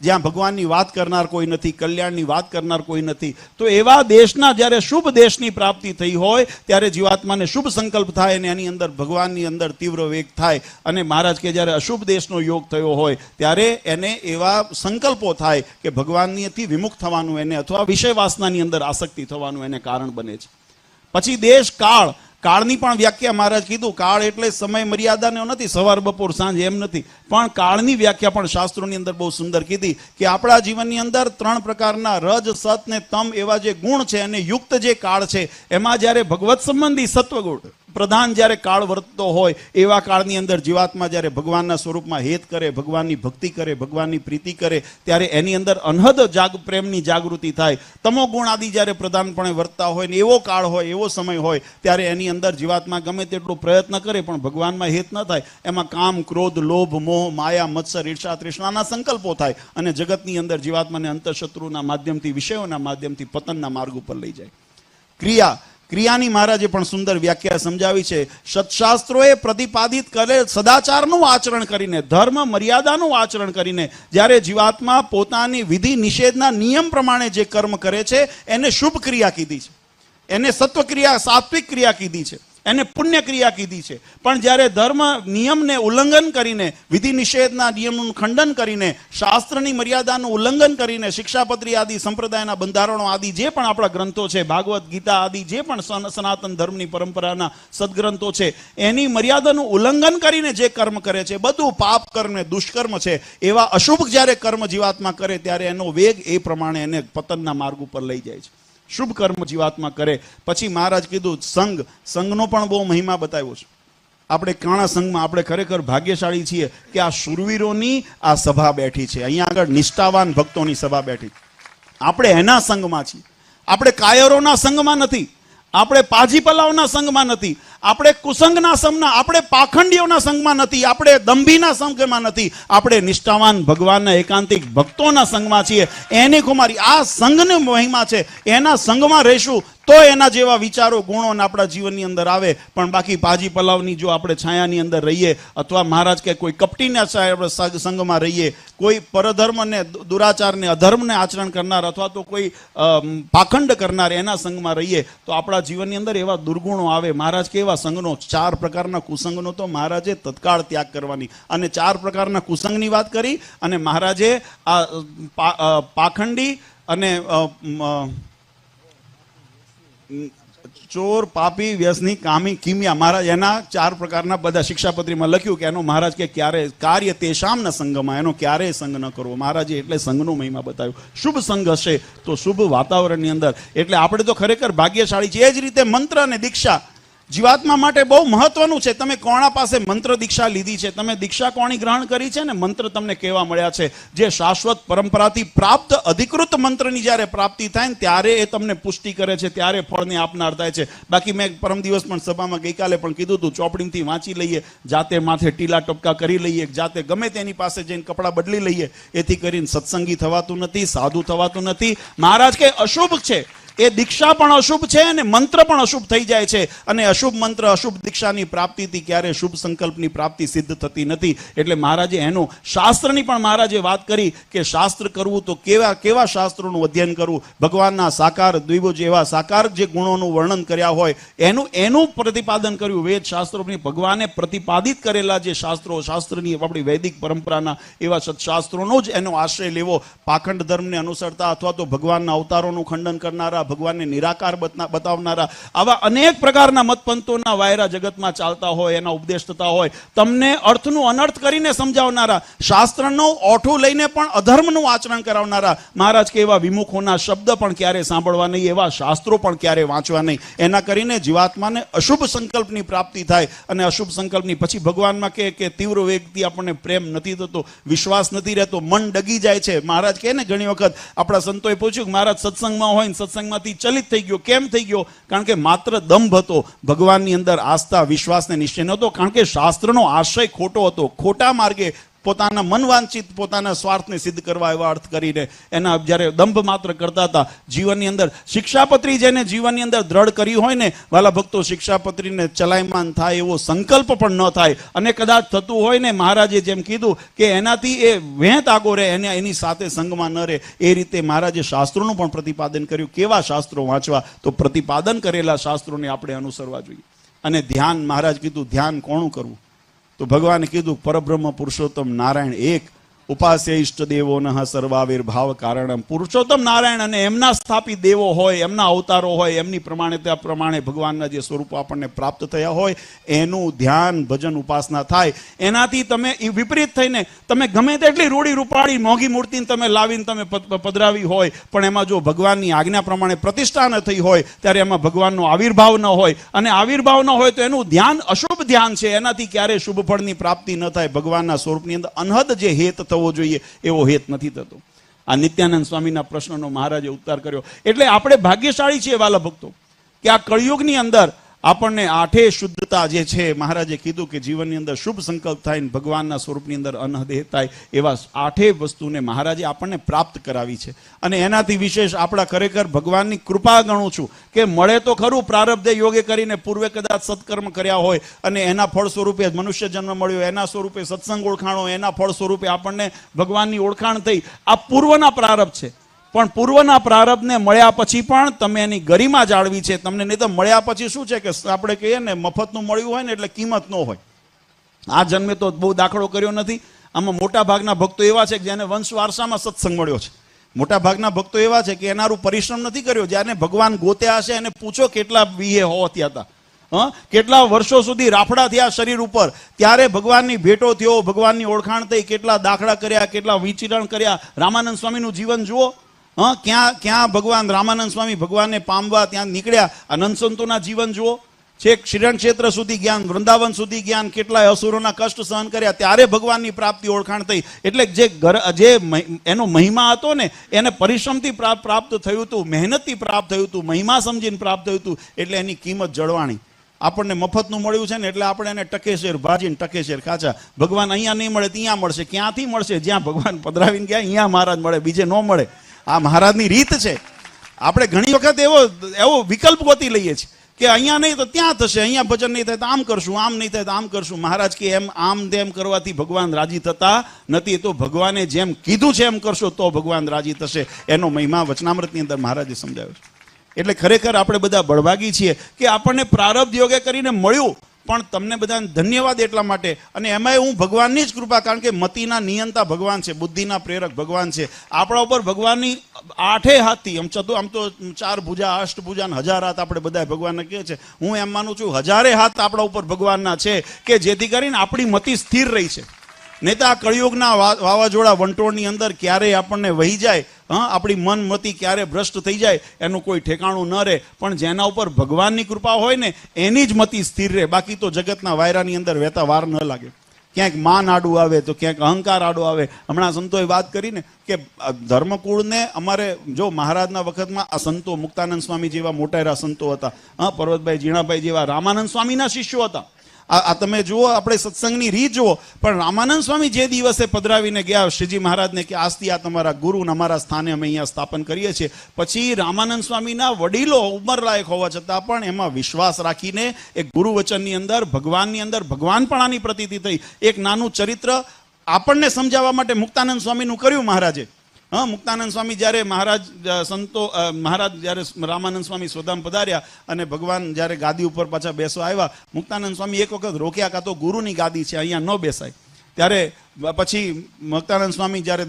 જ્યાં ભગવાનની વાત કરનાર કોઈ નથી, કલ્યાણની વાત કરનાર કોઈ નથી. તો એવા દેશના જ્યારે શુભ દેશની પ્રાપ્તિ થઈ હોય, ત્યારે જીવાત્માને શુભ સંકલ્પ થાય અને એની અંદર ભગવાનની અંદર તીવ્ર વેગ થાય. અને મહારાજ કે જ્યારે અશુભ દેશનો યોગ થયો હોય, ત્યારે એને એવા સંકલ્પો થાય કે ભગવાનથી વિમુખ થવાનું એને, અથવા વિષય વાસનાની અંદર આસક્તિ થવાનું એને કારણ બને છે. પછી દેશ, કાળ. કાળની પણ વ્યાખ્યા મહારાજ કીધું. કાળ એટલે સમય મર્યાદાનો નથી, સવાર બપોર સાંજ એમ નથી, પણ કાળની વ્યાખ્યા પણ શાસ્ત્રોની અંદર બહુ સુંદર કીધી કે આપણા જીવનની અંદર 3 પ્રકારના રજ, સત ને તમ એવા જે ગુણ છે, અને યુક્ત જે કાળ છે, એમાં જ્યારે ભગવત સંબંધી સત્વગુણ પ્રધાન જ્યારે કાળ વર્તતો હોય, એવા કાળની અંદર જીવાત્મા જ્યારે ભગવાનના સ્વરૂપમાં હેત કરે, ભગવાનની ભક્તિ કરે, ભગવાનની પ્રીતિ કરે, ત્યારે એની અંદર અનહદ પ્રેમની જાગૃતિ થાય. તમો ગુણ આદિ જ્યારે પ્રધાનપણે વર્તતા હોય ને એવો કાળ હોય, એવો સમય હોય, ત્યારે એની અંદર જીવાત્મા ગમે તેટલો પ્રયત્ન કરે પણ ભગવાનમાં હેત ન થાય. એમાં કામ, ક્રોધ, લોભ, મોહ, માયા, મત્સર, ઈર્ષા, તૃષ્ણાના સંકલ્પો થાય, અને જગતની અંદર જીવાત્માને અંતઃશત્રુના માધ્યમથી, વિષયોના માધ્યમથી પતનના માર્ગ ઉપર લઈ જાય. ક્રિયા. ક્રિયાની મહારાજે પણ સુંદર વ્યાખ્યા સમજાવી છે. સત્શાસ્ત્રોએ પ્રતિપાદિત કરે સદાચારનું આચરણ કરીને, ધર્મ મર્યાદાનું આચરણ કરીને, જ્યારે જીવાત્મા પોતાની વિધિ નિષેધના નિયમ પ્રમાણે જે કર્મ કરે છે, એને શુભ ક્રિયા કીધી છે, એને સત્વ ક્રિયા, સાત્વિક ક્રિયા કીધી છે, એને પુણ્ય ક્રિયા કીધી છે. પણ જ્યારે ધર્મ નિયમને ઉલ્લંઘન કરીને, વિધિ નિષેધના નિયમનું ખંડન કરીને, શાસ્ત્રની મર્યાદાનું ઉલ્લંઘન કરીને, શિક્ષાપત્રી આદિ સંપ્રદાયના બંધારણો આદિ જે પણ આપણા ગ્રંથો છે, ભાગવત ગીતા આદિ જે પણ સનાતન ધર્મની પરંપરાના સદગ્રંથો છે, એની મર્યાદાનું ઉલ્લંઘન કરીને જે કર્મ કરે છે, બધું પાપ કર્મ ને દુષ્કર્મ છે. એવા અશુભ જ્યારે કર્મ જીવાત્મા કરે, ત્યારે એનો વેગ એ પ્રમાણે એને પતનના માર્ગ ઉપર લઈ જાય છે. શુભ કર્મ જીવાત્મા કરે. પછી મહારાજ કીધું સંઘ. સંઘનો પણ બહુ મહિમા બતાવ્યો છે. આપણે કાણા સંઘમાં આપણે ખરેખર ભાગ્યશાળી છીએ કે આ શૂરવીરોની આ સભા બેઠી છે. અહીંયા આગળ નિષ્ઠાવાન ભક્તોની સભા બેઠી. આપણે એના સંઘમાં છીએ. આપણે કાયરોના સંઘમાં નથી, આપણે પાજી પલાવના સંઘમાં નથી, આપણે કુસંગના સંઘના, આપણે પાખંડીઓના સંઘમાં નથી, આપણે દંભીના સંઘમાં નથી, આપણે નિષ્ઠાવાન ભગવાનના એકાંતિક ભક્તોના સંઘમાં છીએ. એની કુમારી આ સંઘની મહિમા છે. એના સંઘમાં રહીશું તો એના જેવા વિચારો, ગુણો આપણા જીવનની અંદર આવે. પણ બાકી પાજી પલાવની જો આપણે છાયાની અંદર રહીએ, અથવા મહારાજ કે કોઈ કપટીના સંઘમાં રહીએ, કોઈ પરધર્મ ને દુરાચારને અધર્મને આચરણ કરનાર, અથવા તો કોઈ પાખંડ કરનાર, એના સંઘમાં રહીએ, તો આપણા જીવનની અંદર એવા દુર્ગુણો આવે. મહારાજ કેવા સંઘનો, 4 પ્રકારના કુસંગનો તો મહારાજે તત્કાળ ત્યાગ કરવાની, અને 4 પ્રકારના કુસંગની વાત કરી. અને મહારાજે આ પાખંડી અને ચોર, પાપી, વ્યસની, કામી, કિમિયા, મહારાજ એના 4 પ્રકારના બધા શિક્ષાપત્રીમાં લખ્યું કે એનો મહારાજ કે ક્યારે કાર્ય તેશામના સંઘમાં, એનો ક્યારેય સંઘ ન કરવો. મહારાજે એટલે સંઘનો મહિમા બતાવ્યો. શુભ સંઘ હશે તો શુભ વાતાવરણની અંદર. એટલે આપણે તો ખરેખર ભાગ્યશાળી છીએ. એ જ રીતે મંત્ર અને દીક્ષા જીવાત્મા માટે બહુ મહત્વનું છે. તમે કોણા પાસે મંત્ર દીક્ષા લીધી છે, તમે દીક્ષા કોની ગ્રહણ કરી છે, ને મંત્ર તમને કેવા મળ્યા છે. જે શાશ્વત પરંપરાથી પ્રાપ્ત અધિકૃત મંત્રની જ્યારે પ્રાપ્તિ થાય ને, ત્યારે એ તમને પુષ્ટિ કરે છે, ત્યારે ફળને આપનાર થાય છે. બાકી મેં પરમ દિવસ પણ સભામાં ગઈકાલે પણ કીધું હતું, ચોપડીથી વાંચી લઈએ, જાતે માથે ટીલા ટપકા કરી લઈએ, જાતે ગમે તેની પાસે જઈને કપડાં બદલી લઈએ, એથી કરીને સત્સંગી થવાતું નથી, સાધુ થવાતું નથી. મહારાજ કે અશુભ છે. એ દીક્ષા પણ અશુભ છે અને મંત્ર પણ અશુભ થઈ જાય છે, અને અશુભ મંત્ર અશુભ દીક્ષાની પ્રાપ્તિથી ક્યારે શુભ સંકલ્પની પ્રાપ્તિ સિદ્ધ થતી નથી. એટલે મહારાજે એનું શાસ્ત્રની પણ મહારાજે વાત કરી કે શાસ્ત્ર કરવું તો કેવા કેવા શાસ્ત્રોનું અધ્યયન કરવું, ભગવાનના સાકાર દ્વિભુજ એવા સાકાર જે ગુણોનું વર્ણન કર્યા હોય એનું પ્રતિપાદન કર્યું. વેદ શાસ્ત્રોની ભગવાને પ્રતિપાદિત કરેલા જે શાસ્ત્રો, શાસ્ત્રની આપણી વૈદિક પરંપરાના એવા સત્શાસ્ત્રોનો જ એનો આશ્રય લેવો. પાખંડ ધર્મને અનુસરતા અથવા તો ભગવાનના અવતારોનું ખંડન કરનારા, ભગવાનને નિરાકાર બતાવનારા આવા અનેક પ્રકારના મતપંથોના વાયરા જગતમાં ચાલતા હોય, એના ઉપદેશ થતા હોય, તમને અર્થનું અનર્થ કરીને સમજાવનારા, શાસ્ત્રનો ઓઠું લઈને પણ અધર્મનું આચરણ કરાવનારા મહારાજ કે એવા વિમુખોના શબ્દ પણ ક્યારે સાંભળવા નહીં, એવા શાસ્ત્રો પણ ક્યારે વાંચવા નહીં. એના કરીને જીવાત્માને અશુભ સંકલ્પની પ્રાપ્તિ થાય, અને અશુભ સંકલ્પની પછી ભગવાનમાં કે તીવ્ર વેગથી આપણને પ્રેમ નથી થતો, વિશ્વાસ નથી રહેતો, મન ડગી જાય છે. મહારાજ કહે ને ઘણી વખત આપણા સંતોએ પૂછ્યું કે મહારાજ સત્સંગમાં હોય ને સત્સંગમાંથી ચલિત થઈ ગયો, કેમ થઈ ગયો? કારણ કે માત્ર દંભ હતો, ભગવાનની અંદર આસ્થા વિશ્વાસને નિશ્ચય નહોતો, કારણ કે શાસ્ત્રનો આશ્રય ખોટો હતો. ખોટા માર્ગે પોતાના મનવાંચિત પોતાના સ્વાર્થને સિદ્ધ કરવા એવા અર્થ કરીને એના જ્યારે દંભ માત્ર કરતા હતા. જીવનની અંદર શિક્ષાપત્રી જેને જીવનની અંદર દ્રઢ કરી હોય ને વાલા ભક્તો, શિક્ષાપત્રીને ચલાયમાન થાય એવો સંકલ્પ પણ ન થાય, અને કદાચ થતું હોય ને મહારાજે જેમ કીધું કે એનાથી એ વેંત આગો રહે, એની સાથે સંગમાં ન રહે, એ રીતે મહારાજે શાસ્ત્રોનું પણ પ્રતિપાદન કર્યું. કેવા શાસ્ત્રો વાંચવા? તો પ્રતિપાદન કરેલા શાસ્ત્રોને આપણે અનુસરવા જોઈએ. અને ધ્યાન, મહારાજ કીધું ધ્યાન કોનું કરવું? તો ભગવાને કીધું પરબ્રહ્મ પુરુષોત્તમ નારાયણ એક, ઉપાસ્ય ઇષ્ટ દેવો નઃ સર્વાવિર્ભાવ કારણમ. પુરુષોત્તમ નારાયણ અને એમના સ્થાપિત દેવો હોય, એમના અવતારો હોય, એમની પ્રમાણેતા પ્રમાણે ભગવાનના જે સ્વરૂપો આપણને પ્રાપ્ત થયા હોય એનું ધ્યાન ભજન ઉપાસના થાય. એનાથી તમે વિપરીત થઈને તમે ગમે તેટલી રૂડી રૂપાળી મોંઘી મૂર્તિને તમે લાવીને તમે પધરાવી હોય, પણ એમાં જો ભગવાનની આજ્ઞા પ્રમાણે પ્રતિષ્ઠા ન થઈ હોય ત્યારે એમાં ભગવાનનો આવિર્ભાવ ન હોય, અને આવિર્ભાવ ન હોય તો એનું ધ્યાન અશુભ ધ્યાન છે, એનાથી ક્યારેય શુભ ફળની પ્રાપ્તિ ન થાય. ભગવાનના સ્વરૂપની અંદર અનહદ જે હેત થવો જોઈએ એવો હેત નથી થતો. આ નિત્યાનંદ સ્વામીના પ્રશ્નનો મહારાજે ઉત્તર કર્યો. એટલે આપણે ભાગ્યશાળી છીએ વાલા ભક્તો કે આ કળિયુગની અંદર આપણને આઠે શુદ્ધતા જે છે, મહારાજે કીધું કે જીવનની અંદર શુભ સંકલ્પ થાય ને ભગવાનના સ્વરૂપની અંદર અનહદેહ થાય, એવા આઠે વસ્તુને મહારાજે આપણને પ્રાપ્ત કરાવી છે. અને એનાથી વિશેષ આપણા ખરેખર ભગવાનની કૃપા ગણું છું કે મળે તો ખરું પ્રારબ્ધે યોગે કરીને પૂર્વે કદાચ સત્કર્મ કર્યા હોય અને એના ફળ સ્વરૂપે મનુષ્ય જન્મ મળ્યો, એના સ્વરૂપે સત્સંગ ઓળખાણો, એના ફળ સ્વરૂપે આપણને ભગવાનની ઓળખાણ થઈ. આ પૂર્વના પ્રારબ્ધ છે, પણ પૂર્વના પ્રારબ્ધને મળ્યા પછી પણ તમે એની ગરિમા જાળવી છે તમને. નહીં તો મળ્યા પછી શું છે કે આપણે કહીએ ને મફતનું મળ્યું હોય ને એટલે કિંમત ન હોય. આ જન્મે તો બહુ દાખલો કર્યો નથી. આમાં મોટા ભાગના ભક્તો એવા છે કે જેને વંશ વારસામાં સત્સંગ મળ્યો છે. મોટા ભાગના ભક્તો એવા છે કે એનારું પરિશ્રમ નથી કર્યો. જ્યારે ભગવાન ગોત્યા હશે એને પૂછો કેટલા વીએ હોવા થયા હતા, કેટલા વર્ષો સુધી રાફડા થયા શરીર ઉપર, ત્યારે ભગવાનની ભેટો થયો, ભગવાનની ઓળખાણ થઈ, કેટલા દાખલા કર્યા, કેટલા વિચરણ કર્યા. રામાનંદ સ્વામીનું જીવન જુઓ, ક્યાં ભગવાન રામાનંદ સ્વામી ભગવાનને પામવા ત્યાં નીકળ્યા. અનંત સંતોના જીવન જુઓ, છેક શ્રીરણ ક્ષેત્ર સુધી જ્ઞાન, વૃંદાવન સુધી જ્ઞાન, કેટલાય અસુરોના કષ્ટ સહન કર્યા, ત્યારે ભગવાનની પ્રાપ્તિ ઓળખાણ થઈ. એટલે જે એનો મહિમા હતો ને એને પરિશ્રમથી પ્રાપ્ત થયું હતું, મહેનતથી પ્રાપ્ત થયું હતું, મહિમા સમજીને પ્રાપ્ત થયું હતું. એટલે એની કિંમત જળવાણી. આપણને મફતનું મળ્યું છે ને એટલે આપણે એને ટકેશેર ભાજીને ટકેશેર ખાચા. ભગવાન અહીંયા નહીં મળે ત્યાં મળશે. ક્યાંથી મળશે? જ્યાં ભગવાન પધરાવીને ગયા અહીંયા મહારાજ મળે, બીજે ન મળે. આ મહારાજની રીત છે. આપણે ઘણી વખત એવો વિકલ્પ ગોતી લઈએ છીએ કે અહીંયા નહીં તો ત્યાં થશે, અહીંયા ભજન નહીં થાય તો આમ કરશું, આમ નહીં થાય તો આમ કરશું. મહારાજ કે એમ આમ તેમ કરવાથી ભગવાન રાજી થતા નથી. તો ભગવાને જેમ કીધું છે એમ કરશો તો ભગવાન રાજી થશે. એનો મહિમા વચનામૃતની અંદર મહારાજે સમજાવ્યો છે. એટલે ખરેખર આપણે બધા બળભાગી છીએ કે આપણને પ્રારબ્ધ યોગે કરીને મળ્યું. પણ તમને બધાને ધન્યવાદ એટલા માટે. અને એમાંય હું ભગવાનની જ કૃપા, કારણ કે મતિના નિયંતા ભગવાન છે, બુદ્ધિના પ્રેરક ભગવાન છે. આપણા ઉપર ભગવાનની આઠે હાથથી આમ તો 4 ભુજા, 8 ભુજા, 1000 હાથ આપણે બધા ભગવાનને કહે છે. હું એમ માનું છું 1000 હાથ આપણા ઉપર ભગવાનના છે કે જેથી કરીને આપણી મતિ સ્થિર રહી છે. નહીં તો આ કળિયુગના વાવાઝોડા વંટોળની અંદર ક્યારેય આપણને વહી જાય, આપણી મન મતિ ક્યારે ભ્રષ્ટ થઈ જાય એનું કોઈ ઠેકાણું ન રહે. પણ જેના ઉપર ભગવાનની કૃપા હોય ને એની જ મતિ સ્થિર રહે. બાકી તો જગતના વાયરાની અંદર વહેતા વાર ન લાગે. ક્યાંક માન આડું આવે તો ક્યાંક અહંકાર આડો આવે. હમણાં સંતોએ વાત કરીને કે ધર્મકુળને અમારે જો મહારાજના વખતમાં આ સંતો મુક્તાનંદ સ્વામી જેવા મોટેરા સંતો હતા, પર્વતભાઈ જીણાભાઈ જેવા રામાનંદ સ્વામીના શિષ્યો હતા. આ તમે જુઓ, આપણે સત્સંગની રીત જુઓ. પણ રામાનંદ સ્વામી જે દિવસે પધરાવીને ગયા શ્રીજી મહારાજને કે આજથી આ તમારા ગુરુ ને અમારા સ્થાને અમે અહીંયા સ્થાપન કરીએ છીએ, પછી રામાનંદ સ્વામીના વડીલો ઉંમરલાયક હોવા છતાં પણ એમાં વિશ્વાસ રાખીને એક ગુરુ વચનની અંદર ભગવાનપણાની પ્રતીતિ થઈ. એક નાનું ચરિત્ર આપણને સમજાવવા માટે મુક્તાનંદ સ્વામીનું કર્યું મહારાજે. મુક્તાનંદ સ્વામી જ્યારે મહારાજ જ્યારે રામાનંદ સ્વામી સ્વધામ પધાર્યા અને ભગવાન જ્યારે ગાદી ઉપર પાછા બેસવા આવ્યા, મુક્તાનંદ સ્વામી એક વખત રોક્યા, કાં તો ગુરુની ગાદી છે અહીંયા ન બેસાય. ત્યારે પછી મુક્તાનંદ સ્વામી જ્યારે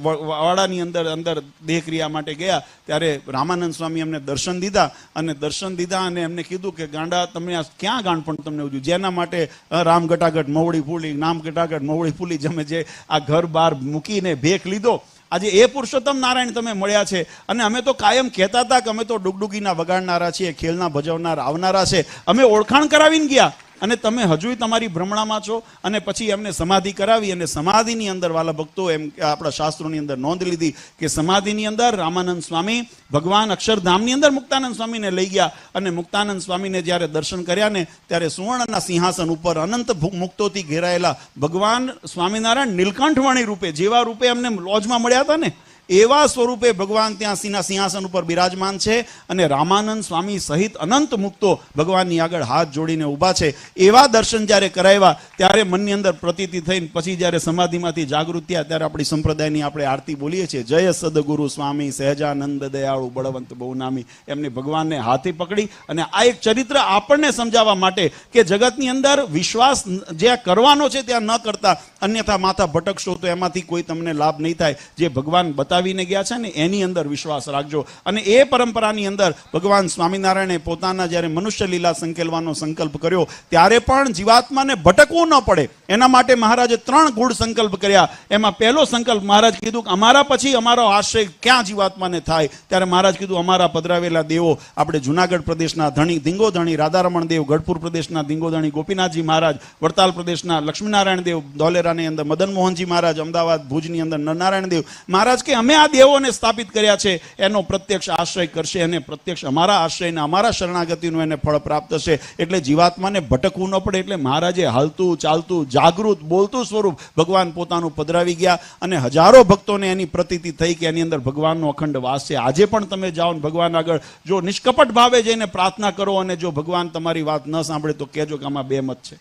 વાડાની અંદર દેહક્રિયા માટે ગયા, ત્યારે રામાનંદ સ્વામી એમને દર્શન દીધા અને એમને કીધું કે ગાંડા તમે આ ક્યાં ગાંડપણ તમને ઉજ્યું, જેના માટે રામ ગટાગટ મવડી ફૂલી, નામ ગટાગટ મવડી ફૂલી, જમે જે આ ઘર બાર મૂકીને ભેખ લીધો, આજે એ પુરુષોત્તમ નારાયણ તમે મળ્યા છે. અને અમે તો કાયમ કહેતા હતા કે અમે તો ડુગડુગીના વગાડનારા છીએ, ખેલના ભજવનાર આવનારા છે, અમે ઓળખાણ કરાવીને ગયા અને તમે હજુય તમારી ભ્રમણામાં છો. અને પછી એમને સમાધિ કરાવી અને સમાધિની અંદર વાલા ભક્તો એમ આપણા શાસ્ત્રોની અંદર નોંધ લીધી કે સમાધિની અંદર રામાનંદ સ્વામી ભગવાન અક્ષરધામની અંદર મુક્તાનંદ સ્વામીને લઈ ગયા અને મુક્તાનંદ સ્વામીને જ્યારે દર્શન કર્યા ને ત્યારે સુવર્ણના સિંહાસન ઉપર અનંત મુક્તોથી ઘેરાયેલા ભગવાન સ્વામિનારાયણ નીલકંઠવાણી રૂપે, જેવા રૂપે એમને લોજમાં મળ્યા હતા ને એવા સ્વરૂપે ભગવાન ત્યાં સિંહાસન ઉપર બિરાજમાન છે અને રામાનંદ સ્વામી સહિત અનંત મુક્તો ભગવાનની આગળ હાથ જોડીને ઊભા છે. એવા દર્શન જ્યારે કરાવ્યા ત્યારે મનની અંદર પ્રતીતિ થઈને પછી જ્યારે સમાધિમાંથી જાગૃત થયા ત્યારે આપણી સંપ્રદાયની આપણે આરતી બોલીએ છીએ, જય સદગુરુ સ્વામી સહેજાનંદ દયાળુ બળવંત બહુ નામી. એમની ભગવાનને હાથી પકડી અને આ એક ચરિત્ર આપણને સમજાવવા માટે કે જગતની અંદર વિશ્વાસ જ્યાં કરવાનો છે ત્યાં ન કરતા, અન્યથા માથા ભટકશો તો એમાંથી કોઈ તમને લાભ નહીં થાય. જે ભગવાન બતાવીને ગયા છે ને એની અંદર વિશ્વાસ રાખજો. અને એ પરંપરાની અંદર ભગવાન સ્વામિનારાયણે પોતાના જ્યારે મનુષ્ય લીલા સંકેલવાનો સંકલ્પ કર્યો ત્યારે પણ જીવાત્માને ભટકવું ન પડે એના માટે મહારાજે 3 ગૂઢ સંકલ્પ કર્યા. એમાં પહેલો સંકલ્પ મહારાજ કીધું કે અમારા પછી અમારો આશ્રય ક્યાં જીવાત્માને થાય. ત્યારે મહારાજ કીધું અમારા પધરાવેલા દેવો, આપણે જુનાગઢ પ્રદેશના ધણી ધીંગોધણી રાધારમણ દેવ, ગઢપુર પ્રદેશના ધીંગોધણી ગોપીનાથજી મહારાજ, વડતાલ પ્રદેશના લક્ષ્મીનારાયણ દેવ, ધોલેરાની અંદર મદન મોહનજી મહારાજ, અમદાવાદ ભુજની અંદર નરનારાયણ દેવ મહારાજ કે અમે આ દેવોને સ્થાપિત કર્યા છે, એનો પ્રત્યક્ષ આશ્રય કરશે અને પ્રત્યક્ષ અમારા આશ્રયને અમારા શરણાગતિનું એને ફળ પ્રાપ્ત થશે. એટલે જીવાત્માને ભટકવું ન પડે એટલે મહારાજે હાલતું ચાલતું જાગૃત બોલતું સ્વરૂપ ભગવાન પોતાનું પધરાવી ગયા અને હજારો ભક્તોને એની પ્રતીતિ થઈ કે એની અંદર ભગવાનનો અખંડ વાસ છે. આજે પણ તમે જાઓ ને ભગવાન આગળ જો નિષ્કપટ ભાવે જઈને પ્રાર્થના કરો અને જો ભગવાન તમારી વાત ન સાંભળે તો કહેજો કે આમાં 2 મત છે.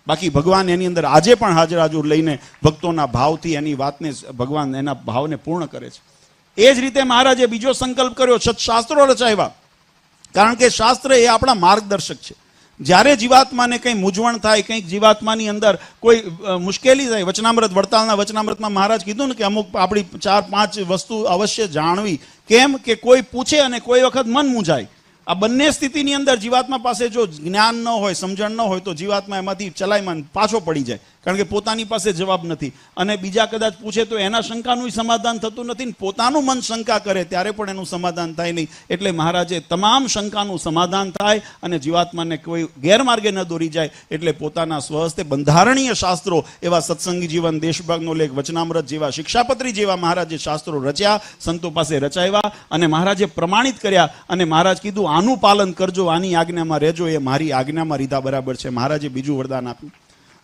બાકી ભગવાન એની અંદર આજે પણ હાજર હાજર લઈને ભક્તોના ભાવથી એની વાતને ભગવાન એના ભાવને પૂર્ણ કરે છે. એ જ રીતે મહારાજે બીજો સંકલ્પ કર્યો, સત્શાસ્ત્રો રચાવ્યા. કારણ કે શાસ્ત્ર એ આપણા માર્ગદર્શક છે. જ્યારે જીવાત્માને કંઈ મૂંઝવણ થાય, કંઈક જીવાત્માની અંદર કોઈ મુશ્કેલી થાય, વચનામૃત વડતાલના વચનામૃતમાં મહારાજ કીધું ને કે અમુક આપણી 4-5 વસ્તુ અવશ્ય જાણવી. કેમ કે કોઈ પૂછે અને કોઈ વખત મન મૂંઝાય. આ બંને સ્થિતિની અંદર જીવાત્મા પાસે જો જ્ઞાન ન હોય, સમજણ ન હોય તો જીવાત્મા એમાંથી ચલાયમાન પાછો પડી જાય. કારણ કે પોતાની પાસે જવાબ નથી અને બીજા કદાચ પૂછે તો એના શંકાનું સમાધાન થતું નથી ને પોતાનું મન શંકા કરે ત્યારે પણ એનું સમાધાન થાય નહીં. એટલે મહારાજે તમામ શંકાનું સમાધાન થાય અને જીવાત્માને કોઈ ગેરમાર્ગે ન દોરી જાય એટલે પોતાના સ્વહસ્તે બંધારણીય શાસ્ત્રો એવા સત્સંગી જીવન, દેશભાગનો લેખ, વચનામૃત જેવા, શિક્ષાપત્રી જેવા મહારાજે શાસ્ત્રો રચ્યા, સંતો પાસે રચાવ્યા અને મહારાજે પ્રમાણિત કર્યા. અને મહારાજ કીધું આનું પાલન કરજો, આની આજ્ઞામાં રહેજો, એ મારી આજ્ઞામાં રીધા બરાબર છે. મહારાજે બીજું વરદાન આપ્યું.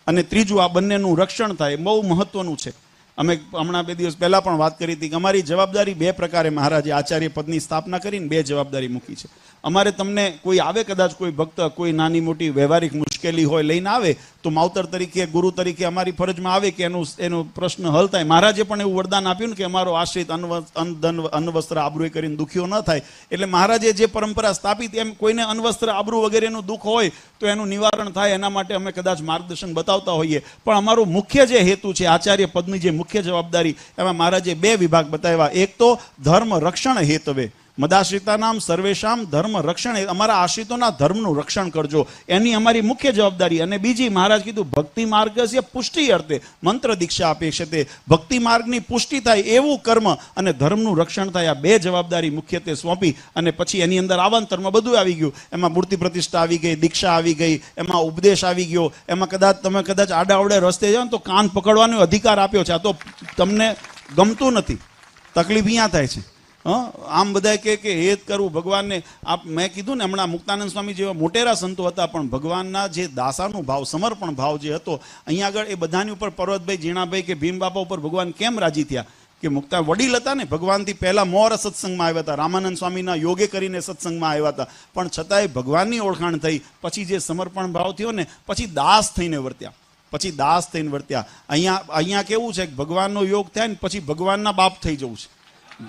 અને ત્રીજું, આ બંનેનું રક્ષણ થાય, બહુ મહત્વનું છે. અમે હમણાં 2 દિવસ પહેલા પણ વાત કરી હતી કે અમારી જવાબદારી 2 પ્રકારે મહારાજે આચાર્ય પદની સ્થાપના કરીને 2 જવાબદારી મૂકી છે. અમારે તમને કોઈ આવે, કદાચ કોઈ ભક્ત કોઈ નાની મોટી વ્યવહારિક મુશ્કેલી હોય લઈને આવે તો માવતર તરીકે, ગુરુ તરીકે અમારી ફરજમાં આવે કે એનો પ્રશ્ન હલ થાય. મહારાજે પણ એવું વરદાન આપ્યું ને કે અમારો આશ્રિત અન્ન વસ્ત્ર આબરૂ કરીને દુખ્યો ન થાય. એટલે મહારાજે જે પરંપરા સ્થાપિત, એમ કોઈને અન્ન વસ્ત્ર આબરૂ વગેરેનું દુઃખ હોય તો એનું નિવારણ થાય એના માટે અમે કદાચ માર્ગદર્શન બતાવતા હોઈએ. પણ અમારો મુખ્ય જે હેતુ છે, આચાર્ય પદની જે મુખ્ય જવાબદારી, એમાં મહારાજે 2 વિભાગ બતાવ્યા. એક તો ધર્મ રક્ષણ હેતવે, મદાશ્રિતાનામ સર્વેશામ ધર્મ રક્ષણ, અમારા આશ્રિતોના ધર્મનું રક્ષણ કરજો, એની અમારી મુખ્ય જવાબદારી. અને બીજી, મહારાજ કીધું ભક્તિ માર્ગસ્ય પુષ્ટિ અર્થે મંત્ર દીક્ષા અપેક્ષતે, ભક્તિ માર્ગની પુષ્ટિ થાય એવું કર્મ અને ધર્મનું રક્ષણ થાય, આ 2 જવાબદારી મુખ્યત્વે સોંપી. અને પછી એની અંદર આવાંતરમાં બધું આવી ગયું. એમાં મૂર્તિ પ્રતિષ્ઠા આવી ગઈ, દીક્ષા આવી ગઈ, એમાં ઉપદેશ આવી ગયો, એમાં તમે કદાચ આડાવડે રસ્તે જાઓ તો કાન પકડવાનો અધિકાર આપ્યો છે. આ તો તમને ગમતું નથી, તકલીફ અહીંયા થાય છે. આમ બધા કે હેત કરવું ભગવાનને. મેં કીધું ને હમણાં મુક્તાનંદ સ્વામી જેવા મોટેરા સંતો હતા, પણ ભગવાનના જે દાસાનો ભાવ, સમર્પણ ભાવ જે હતો, અહીંયા આગળ એ બધાની ઉપર પર્વતભાઈ, જીણાભાઈ કે ભીમ બાપા ઉપર ભગવાન કેમ રાજી થયા? કે મુક્તા વડીલ હતા ને, ભગવાનથી પહેલા મોર સત્સંગમાં આવ્યા હતા, રામાનંદ સ્વામીના યોગે કરીને સત્સંગમાં આવ્યા હતા, પણ છતાંય ભગવાનની ઓળખાણ થઈ, પછી જે સમર્પણ ભાવ થયો ને, પછી દાસ થઈને વર્ત્યા. અહીંયા કેવું છે કે ભગવાનનો યોગ થાય ને પછી ભગવાનના બાપ થઈ જવું છે,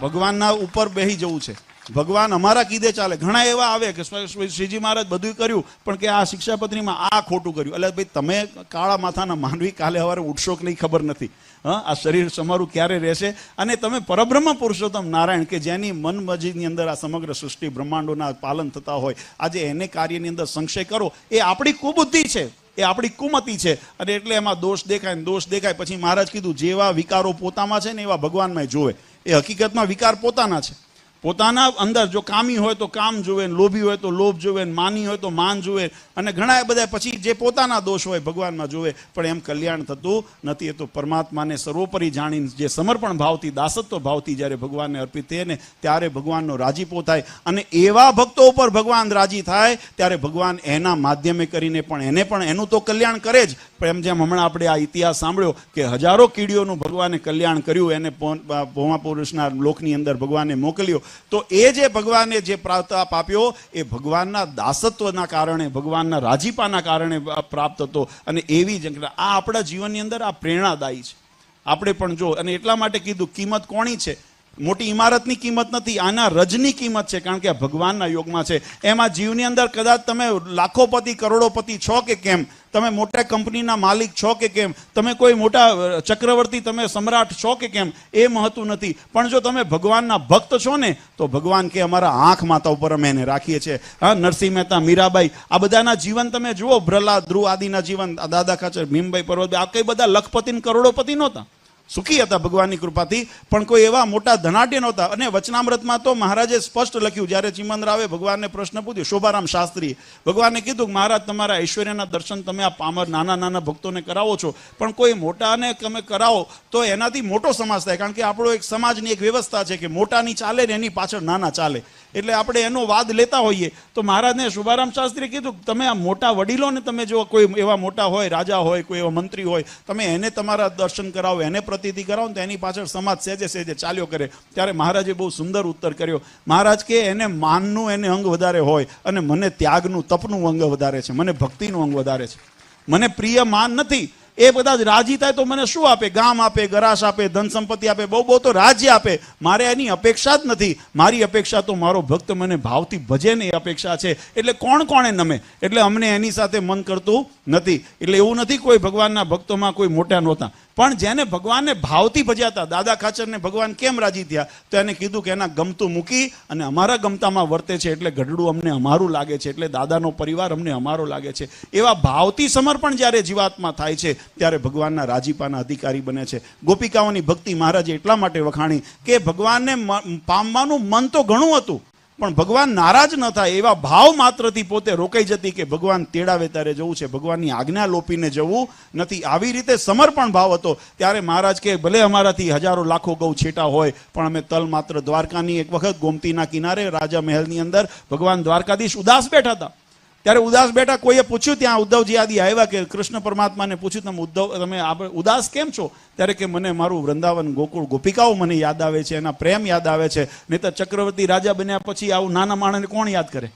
ભગવાનના ઉપર બેહી જવું છે, ભગવાન અમારા કીધે ચાલે. ઘણા એવા આવે કે શ્રીજી મહારાજ બધું કર્યું, પણ કે આ શિક્ષાપત્રીમાં આ ખોટું કર્યું. એટલે ભાઈ તમે કાળા માથાના માનવી, કાલે સવારે ઉઠશો કે નહીં ખબર નથી. આ શરીર તમારું ક્યારે રહેશે? અને તમે પરબ્રહ્મ પુરુષોત્તમ નારાયણ કે જેની મન મજીદની અંદર આ સમગ્ર સૃષ્ટિ બ્રહ્માંડોના પાલન થતા હોય, આજે એને કાર્યની અંદર સંશય કરો, એ આપણી કુબુદ્ધિ છે, એ આપણી કુમતી છે. અને એટલે એમાં દોષ દેખાય. પછી મહારાજ કીધું જેવા વિકારો પોતામાં છે ને એવા ભગવાનમાં જોવે. એ હકીકતમાં વિકાર પોતાના છે. પોતાના અંદર જો કામી હોય તો કામ જોવે, લોભી હોય તો લોભ જોવે, માની હોય તો માન જોવે, અને ઘણા બધા પછી જે પોતાના દોષ હોય ભગવાનમાં જોવે. પણ એમ કલ્યાણ થતું નથી. એ તો પરમાત્માને સર્વોપરી જાણીને જે સમર્પણ ભાવથી, દાસત્વ ભાવથી જ્યારે ભગવાનને અર્પિત થઈએ ને, ત્યારે ભગવાનનો રાજીપો થાય. અને એવા ભક્તો ઉપર ભગવાન રાજી થાય ત્યારે ભગવાન એના માધ્યમે કરીને પણ એનું તો કલ્યાણ કરે જ. પણ જેમ હમણાં આપણે આ ઇતિહાસ સાંભળ્યો કે હજારો કીડીઓનું ભગવાને કલ્યાણ કર્યું, એને ભોમા પુરુષના લોકની અંદર ભગવાને મોકલ્યો. તો એ જે ભગવાને જે પ્રાપ્ત આપ્યો એ ભગવાનના દાસત્વના કારણે, ભગવાનના રાજીપાના કારણે પ્રાપ્ત હતો. અને એવી જ આ આપણા જીવનની અંદર આ પ્રેરણાદાયી છે. આપણે પણ જો, અને એટલા માટે કીધું કિંમત કોની છે? મોટી ઇમારતની કિંમત નથી, આના રજની કિંમત છે, કારણ કે આ ભગવાનના યોગમાં છે. એમાં જીવની અંદર કદાચ તમે લાખોપતિ કરોડોપતિ છો કે કેમ, તમે મોટા કંપનીના માલિક છો કે કેમ, તમે કોઈ મોટા ચક્રવર્તી, તમે સમ્રાટ છો કે કેમ, એ મહત્વ નથી. પણ જો તમે ભગવાનના ભક્ત છો ને, તો ભગવાન કે અમારા આંખ માતા ઉપર અમે એને રાખીએ છીએ. નરસિંહ મહેતા, મીરાબાઈ, આ બધાના જીવન તમે જુઓ, પ્રહલાદ, ધ્રુવ આદિના જીવન, દાદા ખાચર, ભીમભાઈ પરવતભાઈ, આ કઈ બધા લખપતિ ને કરોડોપતિ નહોતા, સુખી હતા ભગવાનની કૃપાથી, પણ કોઈ એવા મોટા ધનાઢ્ય નહોતા. અને વચનામૃતમાં તો મહારાજે સ્પષ્ટ લખ્યું, જ્યારે ચિમનરાવે ભગવાનને પ્રશ્ન પૂછ્યો, શોભારામ શાસ્ત્રીએ ભગવાનને કીધું કે મહારાજ તમારા ઐશ્વર્યના દર્શન તમે આ પામર નાના ભક્તોને કરાવો છો, પણ કોઈ મોટાને તમે કરાવો તો એનાથી મોટો સમાજ થાય. કારણ કે આપણો એક સમાજની એક વ્યવસ્થા છે કે મોટાની ચાલે ને એની પાછળ નાના ચાલે. એટલે આપણે એનો વાદ લેતા હોઈએ. તો મહારાજને શોભારામ શાસ્ત્રીએ કીધું તમે આ મોટા વડીલોને તમે જો કોઈ એવા મોટા હોય, રાજા હોય, કોઈ એવા મંત્રી હોય, તમે એને તમારા દર્શન કરાવો, એને પ્રતિતિ કરાવો, તો એની પાછળ સમાજ સહેજે ચાલ્યો કરે. ત્યારે મહારાજે બહુ સુંદર ઉત્તર કર્યો. મહારાજ કે એને માનનું એને અંગ વધારે હોય, અને મને ત્યાગનું, તપનું અંગ વધારે છે, મને ભક્તિનું અંગ વધારે છે. મને પ્રિય માન નથી. એ બધા જ રાજી થાય તો મને શું આપે? ગામ આપે, ગરાશ આપે, ધન સંપત્તિ આપે, બહુ તો રાજ્ય આપે. મારે એની અપેક્ષા જ નથી. મારી અપેક્ષા તો મારો ભક્ત મને ભાવથી ભજે ને એ અપેક્ષા છે. એટલે કોણે નમે? એટલે અમને એની સાથે મન કરતું નથી. એટલે એવું નથી કોઈ ભગવાનના ભક્તોમાં કોઈ મોટા નહોતા, પણ જેને ભગવાનને ભાવથી ભજ્યા હતા. દાદા ખાચરને ભગવાન કેમ રાજી થયા? તો એને કીધું કે એના ગમતું મૂકી અને અમારા ગમતામાં વર્તે છે, એટલે ગઢડું અમને અમારું લાગે છે, એટલે દાદાનો પરિવાર અમને અમારો લાગે છે. એવા ભાવથી સમર્પણ જ્યારે જીવાત્મા થાય છે ત્યારે ભગવાનના રાજીપાના અધિકારી બને છે. ગોપિકાઓની ભક્તિ મહારાજે એટલા માટે વખાણી કે ભગવાનને પામવાનું મન તો ઘણું હતું, પણ ભગવાન નારાજ ન થાય એવા ભાવ માત્રથી પોતે રોકાઈ જતી કે ભગવાન તેડાવે ત્યારે જવું છે, ભગવાનની આજ્ઞા લોપીને જવું નથી. આવી રીતે સમર્પણ ભાવ હતો. ત્યારે મહારાજ કે ભલે અમારાથી હજારો લાખો ગૌ છેટા હોય, પણ અમે તલ માત્ર દ્વારકાની એક વખત ગોમતીના કિનારે રાજા મહેલની અંદર ભગવાન દ્વારકાધીશ ઉદાસ બેઠા હતા. ત્યારે ઉદાસ બેઠા, કોઈએ પૂછ્યું, ત્યાં ઉદ્ધવજી આદિ આવ્યા કે કૃષ્ણ પરમાત્માને પૂછ્યું, તમે ઉદાસ કેમ છો? ત્યારે કે મને મારું વૃંદાવન, ગોકુળ, ગોપિકાઓ મને યાદ આવે છે, એના પ્રેમ યાદ આવે છે. નહીં તો ચક્રવર્તી રાજા બન્યા પછી આવું નાના માણસને કોણ યાદ કરે?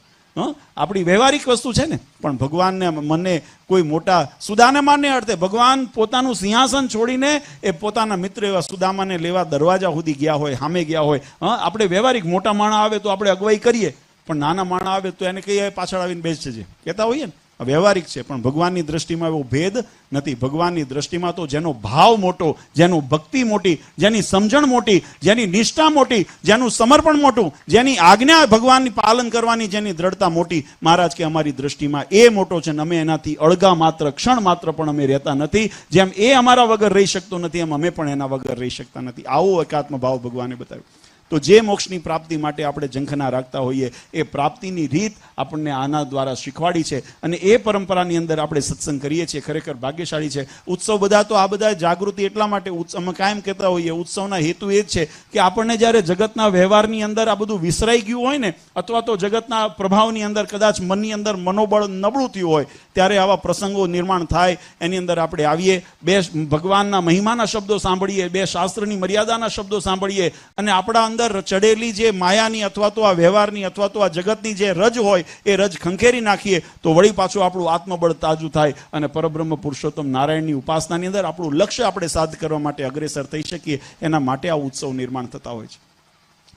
આપણી વ્યવહારિક વસ્તુ છે ને. પણ ભગવાનને મને કોઈ મોટા સુદામાને અર્થે ભગવાન પોતાનું સિંહાસન છોડીને એ પોતાના મિત્ર એવા સુદામાને લેવા દરવાજા સુધી ગયા હોય, સામે ગયા હોય. આપણે વ્યવહારિક મોટા માણસ આવે તો આપણે અગવાઈ કરીએ, પણ નાના માણસ આવે તો એને કહીએ પાછળ આવીને બેસજે, કહેતા હોઈએ ને. વ્યવહારિક છે, પણ ભગવાનની દ્રષ્ટિમાં એવો ભેદ નથી. ભગવાનની દ્રષ્ટિમાં તો જેનો ભાવ મોટો, જેનું ભક્તિ મોટી, જેની સમજણ મોટી, જેની નિષ્ઠા મોટી, જેનું સમર્પણ મોટું, જેની આજ્ઞા ભગવાનની પાલન કરવાની જેની દ્રઢતા મોટી, મહારાજ કે અમારી દ્રષ્ટિમાં એ મોટો છે. અમે એનાથી અળગા માત્ર, ક્ષણ માત્ર પણ અમે રહેતા નથી. જેમ એ અમારા વગર રહી શકતો નથી, એમ અમે પણ એના વગર રહી શકતા નથી. આવો એકાત્મ ભાવ ભગવાને બતાવ્યો. તો જે મોક્ષની પ્રાપ્તિ માટે આપણે ઝંખના રાખતા હોઈએ એ પ્રાપ્તિની રીત આપણને આના દ્વારા શીખવાડી છે, અને એ પરંપરાની અંદર આપણે સત્સંગ કરીએ છીએ. ખરેખર ભાગ્યશાળી છે. ઉત્સવ બધા તો આ બધા જાગૃતિ એટલા માટે અમે કાયમ કહેતા હોઈએ, ઉત્સવના હેતુ એ જ છે કે આપણને જ્યારે જગતના વ્યવહારની અંદર આ બધું વિસરાઈ ગયું હોય ને, અથવા તો જગતના પ્રભાવની અંદર કદાચ મનની અંદર મનોબળ નબળું થયું હોય, ત્યારે આવા પ્રસંગો નિર્માણ થાય, એની અંદર આપણે આવીએ, બે ભગવાનના મહિમાના શબ્દો સાંભળીએ, બે શાસ્ત્રની મર્યાદાના શબ્દો સાંભળીએ, અને આપણા અંદર ચડેલી જે માયાની અથવા તો આ વ્યવહારની અથવા તો આ જગતની જે રજ હોય એ રજ ખંખેરી નાખીએ, તો વળી પાછું આપણું આત્મબળ તાજું થાય અને પરબ્રહ્મ પુરુષોત્તમ નારાયણની ઉપાસનાની અંદર આપણું લક્ષ્ય આપણે સાધ કરવા માટે અગ્રેસર થઈ શકીએ. એના માટે આ ઉત્સવ નિર્માણ થતા હોય છે.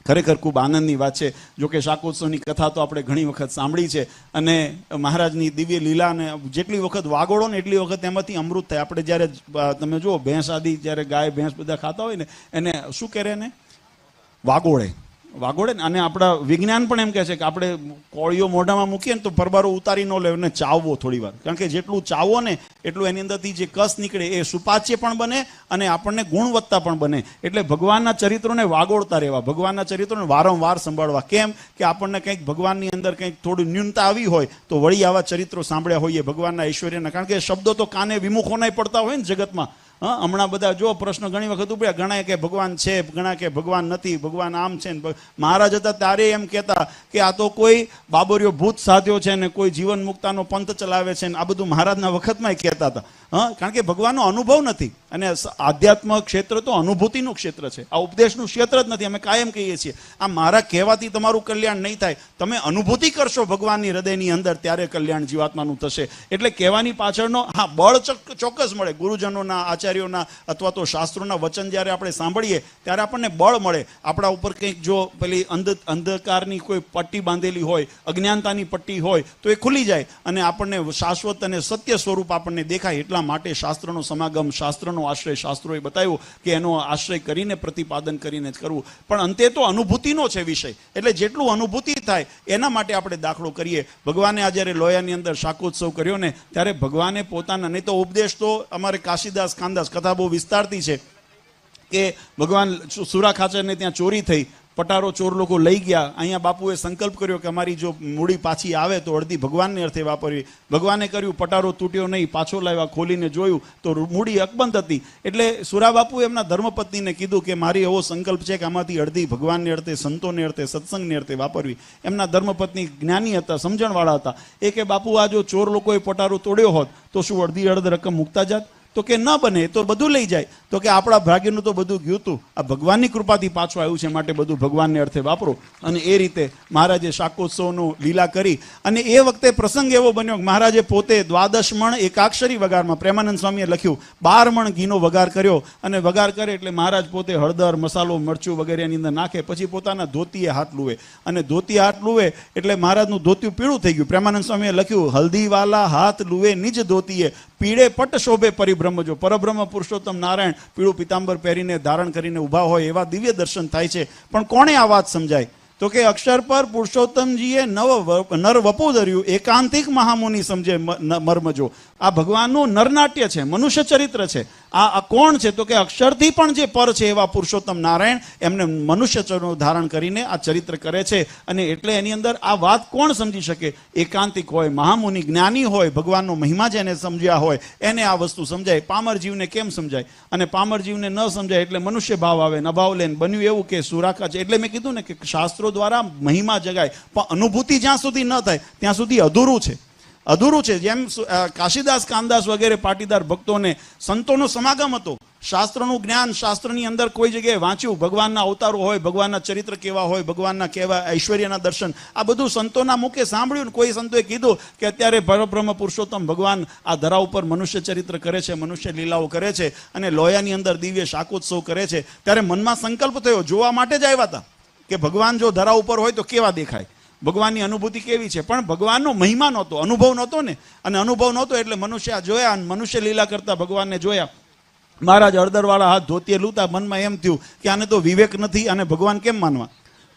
ખરેખર ખૂબ આનંદની વાત છે. જોકે શાકોત્સવની કથા તો આપણે ઘણી વખત સાંભળી છે, અને મહારાજની દિવ્ય લીલાને જેટલી વખત વાગોળો ને એટલી વખત એમાંથી અમૃત થાય. આપણે જ્યારે તમે જુઓ ભેંસ આદિ, જ્યારે ગાય ભેંસ બધા ખાતા હોય ને, એને શું કરે, એને વાગોળે ને. અને આપણા વિજ્ઞાન પણ એમ કહે છે કે આપણે કોળીઓ મોઢામાં મૂકીએ ને તો પરબારો ઉતારી ન લેવો, એને ચાવવો થોડી વાર, કારણ કે જેટલું ચાવો ને એટલું એની અંદરથી જે કસ નીકળે એ સુપાચ્ય પણ બને અને આપણને ગુણવત્તા પણ બને. એટલે ભગવાનના ચરિત્રોને વાગોળતા રહેવા, ભગવાનના ચરિત્રોને વારંવાર સંભાળવા. કેમ કે આપણને કંઈક ભગવાનની અંદર કંઈક થોડી ન્યૂનતા આવી હોય તો વળી આવા ચરિત્રો સાંભળ્યા હોઈએ ભગવાનના ઐશ્વર્યના, કારણ કે શબ્દો તો કાને વિમુખોનાય પડતા હોય ને જગતમાં. હમણાં બધા જો પ્રશ્ન ઘણી વખત ઉપડ્યા, ઘણા કે ભગવાન છે, ઘણા કે ભગવાન નથી, ભગવાન આમ છે. મહારાજ હતા ત્યારે એમ કહેતા કે આ તો કોઈ બાબરિયો ભૂત સાધ્યો છે ને કોઈ જીવન મુક્તાનો પંથ ચલાવે છે ને, આ બધું મહારાજના વખતમાં કહેતા હતા. કારણ કે ભગવાનનો અનુભવ નથી, અને આધ્યાત્મ ક્ષેત્ર તો અનુભૂતિનું ક્ષેત્ર છે, આ ઉપદેશનું ક્ષેત્ર જ નથી. અમે કાયમ કહીએ છીએ આ મારા કહેવાથી તમારું કલ્યાણ નહીં થાય, તમે અનુભૂતિ કરશો ભગવાનની હૃદયની અંદર, ત્યારે કલ્યાણ જીવાત્માનું થશે. એટલે કહેવાની પાછળનો બળ ચોક્કસ મળે. ગુરુજનોના, આચાર્યોના અથવા તો શાસ્ત્રોના વચન જ્યારે આપણે સાંભળીએ ત્યારે આપણને બળ મળે. આપણા ઉપર કંઈક જો પેલી અંધકારની કોઈ પટ્ટી બાંધેલી હોય, અજ્ઞાનતાની પટ્ટી હોય, તો એ ખુલી જાય અને આપણને શાશ્વત અને સત્ય સ્વરૂપ આપણને દેખાય. એટલા માટે શાસ્ત્રનો સમાગમ, શાસ્ત્રનો આશ્રય, શાસ્ત્રોએ બતાવ્યું કે એનો આશ્રય કરીને પ્રતિપાદન કરીને જ કરવું. પણ અંતે તો અનુભૂતિનો છે વિષય, એટલે જેટલું અનુભૂતિ થાય એના માટે આપણે દાખલો કરીએ. ભગવાને આ જ્યારે લોયાની અંદર શાકોત્સવ કર્યો ને, ત્યારે ભગવાને પોતાના, નહીં તો ઉપદેશ તો અમારે કાશીદાસ ખાનદાસ કથા બહુ વિસ્તારતી છે કે ભગવાન સુરા ખાચરને ત્યાં ચોરી થઈ, પટારો ચોર લોકો લઈ ગયા. અહીંયા બાપુએ સંકલ્પ કર્યો કે અમારી જો મૂડી પાછી આવે તો અડધી ભગવાનને અર્થે વાપરવી. ભગવાને કર્યું, પટારો તૂટ્યો નહીં, પાછો લાવ્યા, ખોલીને જોયું તો મૂડી અકબંધ હતી. એટલે સુરા બાપુએ એમના ધર્મપત્નીને કીધું કે મારી એવો સંકલ્પ છે કે આમાંથી અડધી ભગવાનને અર્થે, સંતોને અર્થે, સત્સંગને અર્થે વાપરવી. એમના ધર્મપત્ની જ્ઞાની હતા, સમજણવાળા હતા. એ કે બાપુ આ જો ચોર લોકોએ પટારો તોડ્યો હોત તો શું અડધી અડધ રકમ મૂકતા જાત? તો કે ન બને, તો બધું લઈ જાય. તો કે આપણા ભાગ્યનું તો બધું ગયું હતું, આ ભગવાનની કૃપાથી પાછું આવ્યું છે, માટે બધું ભગવાનને અર્થે વાપરો. અને એ રીતે મહારાજે શાકોત્સવનું લીલા કરી. અને એ વખતે પ્રસંગ એવો બન્યો કે મહારાજે પોતે 12 મણ એકાક્ષરી વગારમાં, પ્રેમાનંદ સ્વામીએ લખ્યું, 12 મણ ઘીનો વગાર કર્યો. અને વગાર કરે એટલે મહારાજ પોતે હળદર, મસાલો, મરચું વગેરે એની અંદર નાખે, પછી પોતાના ધોતીએ હાથ લૂવે. અને ધોતી હાથ લૂવે એટલે મહારાજનું ધોતિયું પીળું થઈ ગયું. પ્રેમાનંદ સ્વામીએ લખ્યું, હલ્દીવાલા હાથ લૂવે નિજ ધોતીએ, પીળે પટ શોભે પરિબ્રહ્મ. જો પરબ્રહ્મ પુરુષોત્તમ નારાયણ પીળું પિતાંબર પહેરીને ધારણ કરીને ઊભા હોય એવા દિવ્ય દર્શન થાય છે. પણ કોણે આ વાત સમજાય? તો કે અક્ષર પર પુરુષોત્તમજીએ નર વપુ ધર્યું, એકાંતિક મહામુનિ સમજે મર્મજો. આ ભગવાનનું નરનાટ્ય છે, મનુષ્ય ચરિત્ર છે. આ કોણ છે? તો કે અક્ષરથી પણ જે પર છે એવા પુરુષોત્તમ નારાયણ એમને મનુષ્ય ચરણનું ધારણ કરીને આ ચરિત્ર કરે છે. અને એટલે એની અંદર આ વાત કોણ સમજી શકે? એકાંતિક હોય, મહામુનિ, જ્ઞાની હોય, ભગવાનનો મહિમા જેને સમજ્યા હોય એને આ વસ્તુ સમજાય. પામર જીવને કેમ સમજાય? અને પામર જીવને ન સમજાય એટલે મનુષ્ય ભાવ આવે, નભાવ લે. બન્યું એવું કે સુરાખા છે. એટલે મેં કીધું ને કે શાસ્ત્રો દ્વારા મહિમા જગાય, પણ અનુભૂતિ જ્યાં સુધી ન થાય ત્યાં સુધી અધૂરું છે. અધૂરું છે. જેમ કાશીદાસ ખાનદાસ વગેરે પાટીદાર ભક્તોને સંતોનો સમાગમ હતો, શાસ્ત્રનું જ્ઞાન, શાસ્ત્રની અંદર કોઈ જગ્યાએ વાંચ્યું, ભગવાનના અવતારો હોય, ભગવાનના ચરિત્ર કેવા હોય, ભગવાનના કેવા ઐશ્વર્યના દર્શન, આ બધું સંતોના મુખે સાંભળ્યું. કોઈ સંતોએ કીધું કે અત્યારે પરબ્રહ્મ પુરુષોત્તમ ભગવાન આ ધરા ઉપર મનુષ્ય ચરિત્ર કરે છે, મનુષ્ય લીલાઓ કરે છે, અને લોયાની અંદર દિવ્ય શાકોત્સવ કરે છે. ત્યારે મનમાં સંકલ્પ થયો, જોવા માટે જ આવ્યા હતા કે ભગવાન જો ધરા ઉપર હોય તો કેવા દેખાય, ભગવાનની અનુભૂતિ કેવી છે. પણ ભગવાનનો મહિમા નહોતો, અનુભવ નહોતો ને. અને અનુભવ નહોતો એટલે મનુષ્ય જોયા, મનુષ્ય લીલા કરતા ભગવાનને જોયા. મહારાજ હળદરવાળા હાથ ધોતીએ લૂતા, મનમાં એમ થયું કે આને તો વિવેક નથી અને ભગવાન કેમ માનવા?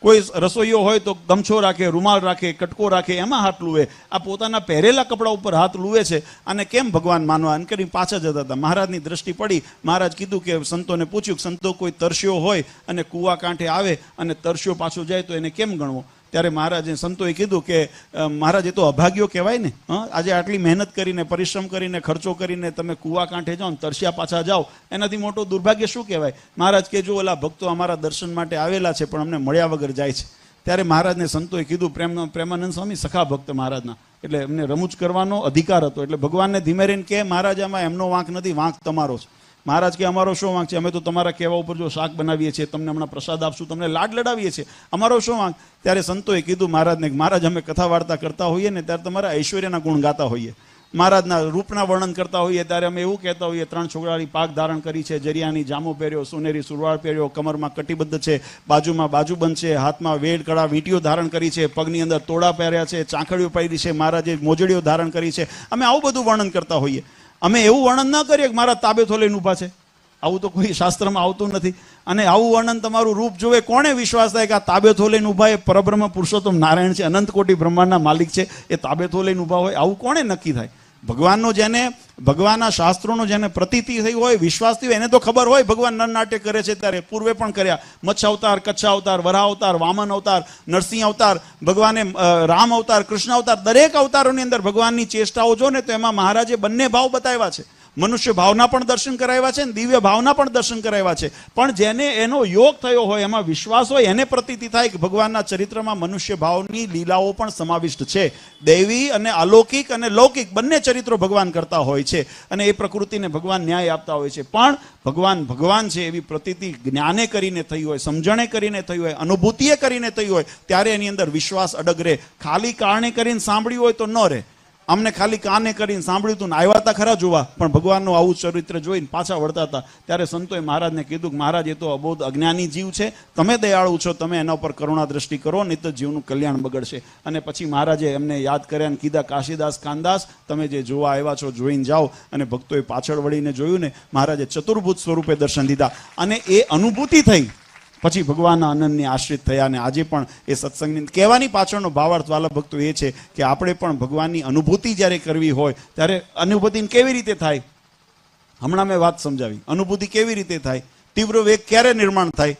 કોઈ રસોઈયો હોય તો ગમછો રાખે, રૂમાલ રાખે, કટકો રાખે, એમાં હાથ લૂવે. આ પોતાના પહેરેલા કપડા ઉપર હાથ લૂવે છે અને કેમ ભગવાન માનવા એમ કરી પાછા જતા હતા. મહારાજની દ્રષ્ટિ પડી. મહારાજ કીધું કે સંતોને પૂછ્યું, સંતો કોઈ તરસ્યો હોય અને કૂવા કાંઠે આવે અને તરસ્યો પાછો જાય તો એને કેમ ગણવો? ત્યારે મહારાજે સંતોએ કીધું કે મહારાજ એ તો અભાગ્યો કહેવાય ને. આજે આટલી મહેનત કરીને, પરિશ્રમ કરીને, ખર્ચો કરીને તમે કૂવા કાંઠે જાઓ ને તરસ્યા પાછા જાઓ, એનાથી મોટું દુર્ભાગ્ય શું કહેવાય? મહારાજ કે જો ઓલા ભક્તો અમારા દર્શન માટે આવેલા છે પણ અમને મળ્યા વગર જાય છે. ત્યારે મહારાજને સંતોએ કીધું, પ્રેમાનંદ સ્વામી સખા ભક્ત મહારાજના, એટલે એમને રમૂજ કરવાનો અધિકાર હતો. એટલે ભગવાનને ધીમે રહીને કે મહારાજ આમાં એમનો વાંક નથી, વાંક તમારો છે. મહારાજ કે અમારો શું વાંક છે? અમે તો તમારા કહેવા ઉપર જો શાક બનાવીએ છીએ, તમને હમણાં પ્રસાદ આપશું, તમને લાડ લડાવીએ છીએ, અમારો શું વાંક? ત્યારે સંતોએ કીધું મહારાજને, મહારાજ અમે કથા વાર્તા કરતા હોઈએ ને ત્યારે તમારા ઐશ્વર્યના ગુણ ગાતા હોઈએ, મહારાજના રૂપના વર્ણન કરતા હોઈએ ત્યારે અમે એવું કહેતા હોઈએ 3 છોકરાની પાક ધારણ કરી છે, જરિયાની જામો પહેર્યો, સોનેરી સુરવાળ પહેર્યો, કમરમાં કટિબદ્ધ છે, બાજુમાં બાજુબંધ છે, હાથમાં વેડ કડા વીંટીઓ ધારણ કરી છે, પગની અંદર તોડા પહેર્યા છે, ચાંખડીઓ પહેરી છે, મહારાજે મોજડીઓ ધારણ કરી છે. અમે આવું બધું વર્ણન કરતા હોઈએ. અમે એવું વર્ણન ન કરીએ કે મારા તાબેથો લઈને ઊભા છે. આવું તો કોઈ શાસ્ત્રમાં આવતું નથી. અને આવું વર્ણન તમારું રૂપ જોવે કોને વિશ્વાસ થાય કે આ તાબેથો લઈને ઊભા એ પરબ્રહ્મ પુરુષોત્તમ નારાયણ છે, અનંત કોટી બ્રહ્માંડના માલિક છે, એ તાબેથો લઈને ઊભા હોય? આવું કોને નક્કી થાય? ભગવાનનો જેને, ભગવાનના શાસ્ત્રોનો જેને પ્રતીતિ થઈ હોય, વિશ્વાસ થયો, એને તો ખબર હોય ભગવાન નરનાટ્ય કરે છે. ત્યારે પૂર્વે પણ કર્યા. મત્સ્ય અવતાર, કચ્છ અવતાર, વરાહ અવતાર, વામન અવતાર, નરસિંહ અવતાર, ભગવાને રામ અવતાર, કૃષ્ણ અવતાર, દરેક અવતારોની અંદર ભગવાનની ચેષ્ટાઓ જો ને તો એમાં મહારાજે બંને ભાવ બતાવ્યા છે. મનુષ્ય ભાવના પણ દર્શન કરાવ્યા છે ને દિવ્ય ભાવના પણ દર્શન કરાવ્યા છે. પણ જેને એનો યોગ થયો હોય, એમાં વિશ્વાસ હોય, એને પ્રતીતિ થાય કે ભગવાનના ચરિત્રમાં મનુષ્ય ભાવની લીલાઓ પણ સમાવિષ્ટ છે. દૈવી અને અલૌકિક અને લૌકિક બંને ચરિત્રો ભગવાન કરતા હોય છે અને એ પ્રકૃતિને ભગવાન ન્યાય આપતા હોય છે. પણ ભગવાન છે એવી પ્રતીતિ જ્ઞાને કરીને થઈ હોય, સમજણે કરીને થઈ હોય, અનુભૂતિએ કરીને થઈ હોય, ત્યારે એની અંદર વિશ્વાસ અડગ રહે. ખાલી કારણે કરીને સાંભળ્યું હોય તો ન રહે. અમને ખાલી કાને કરીને સાંભળ્યું હતું ને આવ્યા હતા ખરા જોવા, પણ ભગવાનનું આવું ચરિત્ર જોઈને પાછા વળતા હતા. ત્યારે સંતોએ મહારાજને કીધું કે મહારાજ એ તો અબોધ અજ્ઞાની જીવ છે, તમે દયાળુ છો, તમે એના ઉપર કરુણા દ્રષ્ટિ કરો, નહીં તો જીવનું કલ્યાણ બગડશે. અને પછી મહારાજે એમને યાદ કર્યા અને કીધા, કાશીદાસ કાનદાસ, તમે જે જોવા આવ્યા છો જોઈને જાઓ. અને ભક્તોએ પાછળ વળીને જોયું ને મહારાજે ચતુર્ભુજ સ્વરૂપે દર્શન દીધા અને એ અનુભૂતિ થઈ. પછી ભગવાનના આનંદની આશ્રિત થયા. અને આજે પણ એ સત્સંગની કહેવાની પાછળનો ભાવાર્થ વાલા ભક્તો એ છે કે આપણે પણ ભગવાનની અનુભૂતિ જ્યારે કરવી હોય ત્યારે અનુભૂતિ કેવી રીતે થાય? હમણાં મેં વાત સમજાવી. અનુભૂતિ કેવી રીતે થાય? તીવ્ર વેગ ક્યારે નિર્માણ થાય?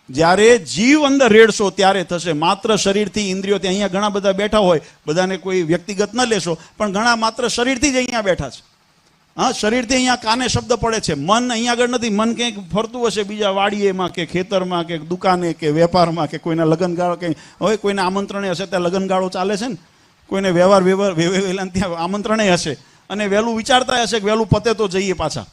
જ્યારે જીવ અંદર રેડશો ત્યારે થશે. માત્ર શરીરથી, ઇન્દ્રિયોથી. અહીંયા ઘણા બધા બેઠા હોય, બધાને કોઈ વ્યક્તિગત ન લેશો, પણ ઘણા માત્ર શરીરથી જ અહીંયા બેઠા છે. હા, શરીરથી અહીંયા કાને શબ્દ પડે છે, મન અહીંયા આગળ નથી. મન કંઈક ફરતું હશે બીજા વાડીએમાં કે ખેતરમાં કે દુકાને કે વેપારમાં કે કોઈના લગ્નગાળો કંઈ હવે કોઈને આમંત્રણે હશે, ત્યાં લગ્નગાળો ચાલે છે ને, કોઈને વ્યવહાર ત્યાં આમંત્રણે હશે અને વહેલું વિચારતા હશે કે વહેલું પતે તો જઈએ પાછા,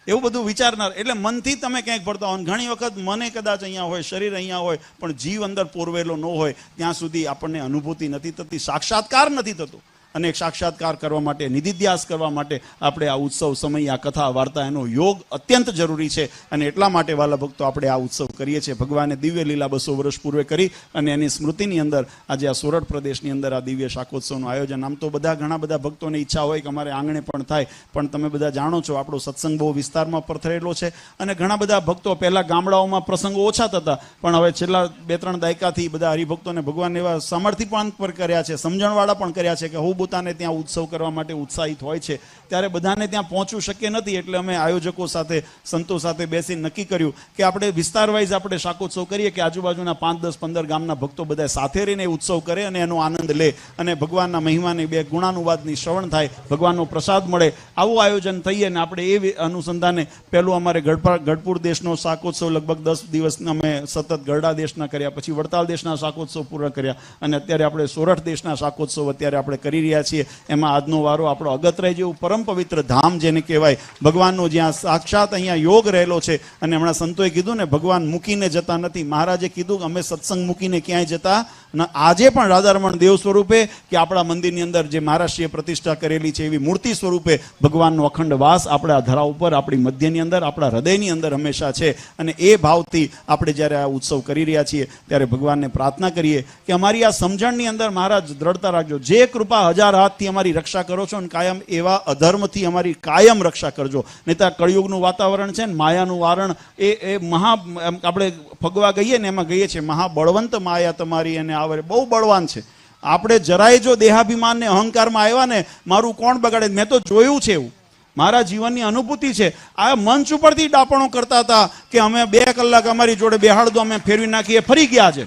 એવું બધું વિચારનાર. એટલે મનથી તમે ક્યાંક પડતા હોય. ઘણી વખત મને કદાચ અહીંયા હોય, શરીર અહીંયા હોય, પણ જીવ અંદર પોરવેલો ન હોય ત્યાં સુધી આપણને અનુભૂતિ નથી થતી, સાક્ષાત્કાર નથી થતો. અને સાક્ષાત્કાર કરવા માટે, નિધિધ્યાસ કરવા માટે આપણે આ ઉત્સવ સમય, આ કથા વાર્તા, એનો યોગ અત્યંત જરૂરી છે. અને એટલા માટે વાલા ભક્તો આપણે આ ઉત્સવ કરીએ છીએ. ભગવાને દિવ્ય લીલા 200 વર્ષ પૂર્વે કરી અને એની સ્મૃતિની અંદર આજે આ સોરઠ પ્રદેશની અંદર આ દિવ્ય શાકોત્સવનું આયોજન. આમ તો ઘણા બધા ભક્તોને ઈચ્છા હોય કે અમારે આંગણે પણ થાય, પણ તમે બધા જાણો છો આપણો સત્સંગ બહુ વિસ્તારમાં પથરેલો છે અને ઘણા બધા ભક્તો પહેલા ગામડાઓમાં પ્રસંગો ઓછા થતા, પણ હવે છેલ્લા 2-3 દાયકાથી બધા હરિભક્તોને ભગવાન એવા સામર્થ્યવાન પર કર્યા છે, સમજણવાળા પણ કર્યા છે કે હું પોતાને ત્યાં ઉત્સવ કરવા માટે ઉત્સાહિત હોય છે. ત્યારે બધાને ત્યાં પહોંચવું શક્ય નથી. એટલે અમે આયોજકો સાથે, સંતો સાથે બેસીને નક્કી કર્યું કે આપણે વિસ્તાર વાઇઝ આપણે શાકોત્સવ કરીએ કે આજુબાજુના 5, 10, 15 ગામના ભક્તો બધા સાથે રહીને ઉત્સવ કરે અને એનો આનંદ લે અને ભગવાનના મહિમાની 2 ગુણાનુવાદની શ્રવણ થાય, ભગવાનનો પ્રસાદ મળે. આવું આયોજન થઈએ ને આપણે એ અનુસંધાને પહેલું અમારે ગઢપુર દેશનો શાકોત્સવ લગભગ 10 દિવસ અમે સતત ગરડા દેશના કર્યા, પછી વડતાલ દેશના શાકોત્સવ પૂરા કર્યા અને અત્યારે આપણે સોરઠ દેશના શાકોત્સવ અત્યારે આપણે કરી રહ્યા છીએ. એમાં આજનો વારો આપણો અગતરાય જેવું પરમ પવિત્ર ધામ જેને કહેવાય, ભગવાનનો જ્યાં સાક્ષાત અહીંયા યોગ રહેલો છે. અને હમણાં સંતોએ કીધું ને, ભગવાન મૂકીને જતા નથી. મહારાજે કીધું અમે સત્સંગ મૂકીને ક્યાંય જતા આજે પણ રાધારમણ દેવ સ્વરૂપે કે આપણા મંદિરની અંદર જે મહારાષ્ટ્રીય પ્રતિષ્ઠા કરેલી છે એવી મૂર્તિ સ્વરૂપે ભગવાનનો અખંડ વાસ આપણા ધરા ઉપર, આપણી મધ્યની અંદર, આપણા હૃદયની અંદર હંમેશા છે. અને એ ભાવથી આપણે જ્યારે આ ઉત્સવ કરી રહ્યા છીએ ત્યારે ભગવાનને પ્રાર્થના કરીએ કે અમારી આ સમજણની અંદર મહારાજ દ્રઢતા રાખજો. જે કૃપા 1000 હાથથી અમારી રક્ષા કરો છો અને કાયમ એવા અધર્મથી અમારી કાયમ રક્ષા કરજો. નહીં તો કળિયુગનું વાતાવરણ છે ને માયાનું વારણ એ આપણે ફગવા ગઈએ ને એમાં ગઈએ છીએ મહાબળવંત માયા તમારી અને આવરે બહુ બળવાન છે. આપણે જરાય જો દેહાભિમાન ને અહંકારમાં આવ્યા ને મારું કોણ બગાડે. મેં તો જોયું છે એવું, મારા જીવનની અનુભૂતિ છે. આ મંચ ઉપરથી ડાપણો કરતા હતા કે અમે 2 કલાક અમારી જોડે બેહાડ દો, અમે ફેરવી નાખીએ, ફરી ગયા છે.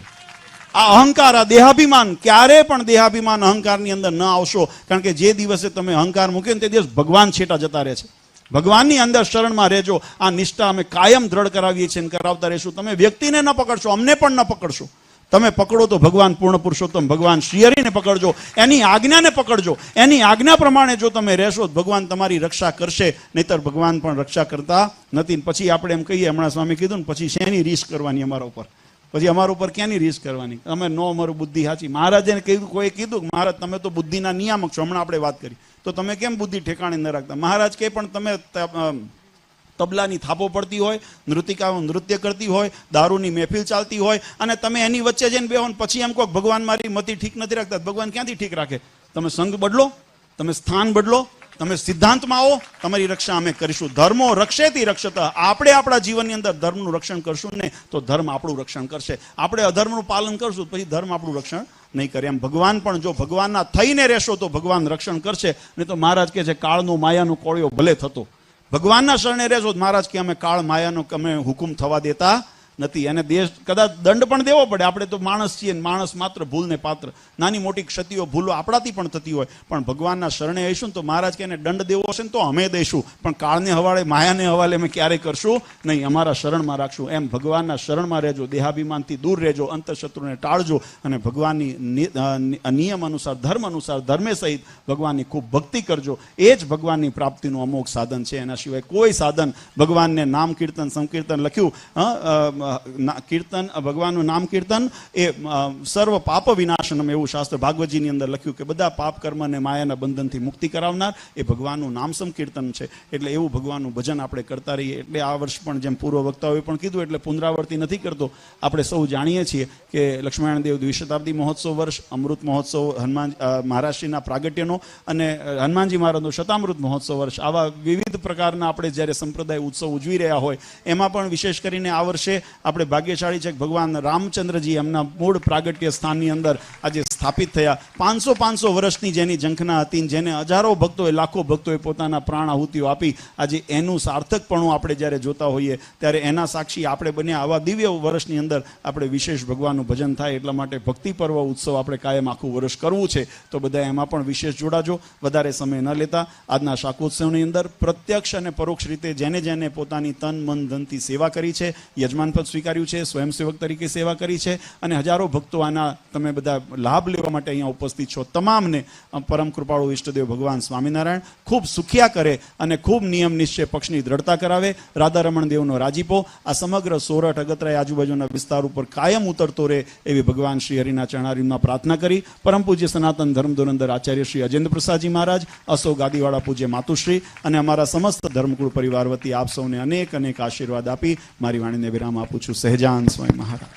આ અહંકાર, આ દેહાભિમાન, ક્યારે પણ દેહાભિમાન અહંકારની અંદર ન આવશો. કારણ કે જે દિવસે તમે અહંકાર મૂક્યો ને તે દિવસ ભગવાન છેટા જતા રહે છે. ભગવાનની અંદર શરણમાં રહેજો. આ નિષ્ઠા અમે કાયમ દ્રઢ કરાવીએ છીએ અને કરાવતા રહીશું. તમે વ્યક્તિને ન પકડશો, અમને પણ ન પકડશો. તમે પકડો તો ભગવાન પૂર્ણ પુરુષોત્તમ ભગવાન શ્રીહરિને પકડજો, એની આજ્ઞાને પકડજો. એની આજ્ઞા પ્રમાણે જો તમે રહેશો તો ભગવાન તમારી રક્ષા કરશે, નહીતર ભગવાન પણ રક્ષા કરતા નથી. પછી આપણે એમ કહીએ, હમણાં સ્વામી કીધું ને, પછી શેની રીસ કરવાની અમારા ઉપર, પછી અમારા ઉપર ક્યાંની રીસ કરવાની? અમે નો અમારું બુદ્ધિ સાચી. મહારાજે કોઈ કીધું કે મહારાજ તમે તો બુદ્ધિના નિયામક છો, હમણાં આપણે વાત કરી, તો તમે કેમ બુદ્ધિ ઠેકાણે ન રાખતા? મહારાજ કે પણ તમે તબલાની થાપો પડતી હોય, નૃતિકાઓ નૃત્ય કરતી હોય, દારૂની મહેફિલ ચાલતી હોય અને તમે એની વચ્ચે જઈને બેહો પછી એમ કહો ભગવાન મારી મતિ ઠીક નથી રાખતા. ભગવાન ક્યાંથી ઠીક રાખે? તમે સંઘ બદલો, તમે સ્થાન બદલો, તમે સિદ્ધાંતમાં આવો, તમારી રક્ષા અમે કરીશું. ધર્મો રક્ષેતી રક્ષતા. આપણે આપણા જીવનની અંદર ધર્મનું રક્ષણ કરશું ને તો ધર્મ આપણું રક્ષણ કરશે. આપણે અધર્મનું પાલન કરશું પછી ધર્મ આપણું રક્ષણ નહીં કરે. એમ ભગવાન પણ જો ભગવાનના થઈને રહેશો તો ભગવાન રક્ષણ કરશે. નહીં તો મહારાજ કહે છે કાળનો માયાનો કોળિયો ભલે થતો, ભગવાનના શરણે રહેશો. મહારાજ કે અમે કાળ માયાનો અમે હુકુમ થવા દેતા નથી. અને દેશ કદાચ દંડ પણ દેવો પડે. આપણે તો માણસ છીએ, માણસ માત્ર ભૂલને પાત્ર. નાની મોટી ક્ષતિઓ ભૂલો આપણાથી પણ થતી હોય, પણ ભગવાનના શરણે આવીશું તો મહારાજ કે એને દંડ દેવો હશે ને તો અમે દઈશું, પણ કાળને હવાલે માયાને હવાલે અમે ક્યારેય કરશું નહીં. અમારા શરણમાં રાખશું. એમ ભગવાનના શરણમાં રહેજો, દેહાભિમાનથી દૂર રહેજો, અંતઃશત્રુને ટાળજો અને ભગવાનની નિયમ અનુસાર, ધર્મ અનુસાર, ધર્મે સહિત ભગવાનની ખૂબ ભક્તિ કરજો. એ જ ભગવાનની પ્રાપ્તિનું અમોઘ સાધન છે. એના સિવાય કોઈ સાધન, ભગવાનને નામ કીર્તન સંકીર્તન લખ્યું, કીર્તન, ભગવાનનું નામ કીર્તન એ સર્વ પાપ વિનાશનમ, એવું શાસ્ત્ર ભાગવતજીની અંદર લખ્યું કે બધા પાપ કર્મ અને માયાના બંધનથી મુક્તિ કરાવનાર એ ભગવાનનું નામ સંકીર્તન છે. એટલે એવું ભગવાનનું ભજન આપણે કરતા રહીએ. એટલે આ વર્ષ પણ જેમ પૂર્વ વક્તાઓએ પણ કીધું, એટલે પુનરાવર્તિ નથી કરતો. આપણે સૌ જાણીએ છીએ કે લક્ષ્મણ દેવ દ્વિશતાબ્દી મહોત્સવ વર્ષ, અમૃત મહોત્સવ, હનુમાન મહારાષ્ટ્રીના પ્રાગટ્યનો અને હનુમાનજી મહારાજનો શતામૃત મહોત્સવ વર્ષ, આવા વિવિધ પ્રકારના આપણે જ્યારે સંપ્રદાય ઉત્સવ ઉજવી રહ્યા હોય એમાં પણ વિશેષ કરીને આ વર્ષે આપણે ભાગ્યશાળી છે કે ભગવાન રામચંદ્રજી એમના મૂળ પ્રાગટ્ય સ્થાનની અંદર આજે સ્થાપિત થયા. 500 વર્ષની જેની ઝંખના હતી, જેને હજારો ભક્તોએ, લાખો ભક્તોએ પોતાના પ્રાણ આહુતિઓ આપી, આજે એનું સાર્થકપણું આપણે જ્યારે જોતા હોઈએ ત્યારે એના સાક્ષી આપણે બન્યા. આવા દિવ્ય વર્ષની અંદર આપણે વિશેષ ભગવાનનું ભજન થાય એટલા માટે ભક્તિ પર્વ ઉત્સવ આપણે કાયમ આખું વર્ષ કરવું છે. તો બધા એમાં પણ વિશેષ જોડાજો. વધારે સમય ન લેતા આજના શાકોત્સવની અંદર પ્રત્યક્ષ અને પરોક્ષ રીતે જેને જેને પોતાની તન મન ધનથી સેવા કરી છે, યજમાન પદ સ્વીકાર્યું છે, સ્વયંસેવક તરીકે સેવા કરી છે અને હજારો ભક્તો આના તમે બધા લાભ લેવા માટે અહીંયા ઉપસ્થિત છો, તમામને પરમ કૃપાળુ ઈષ્ટદેવ ભગવાન સ્વામિનારાયણ ખૂબ સુખિયા કરે અને ખૂબ નિયમ નિશ્ચય પક્ષની દ્રઢતા કરાવે. રાધારમણ દેવનો રાજીપો આ સમગ્ર સોરઠ, અગતરાય આજુબાજુના વિસ્તાર ઉપર કાયમ ઉતરતો રહે એવી ભગવાન શ્રી હરિના ચરણારવિંદમાં પ્રાર્થના કરી પરમ પૂજ્ય સનાતન ધર્મ ધુરંધર આચાર્ય શ્રી અજેન્દ્ર પ્રસાદજી મહારાજ, અસો ગાદીવાળા પૂજ્ય માતુશ્રી અને અમારા સમસ્ત ધર્મકુળ પરિવાર વતી આપ સૌને અનેક અનેક આશીર્વાદ આપી મારી વાણીને વિરામ આપું છું. સહેજાન સ્વામી મહારાજ.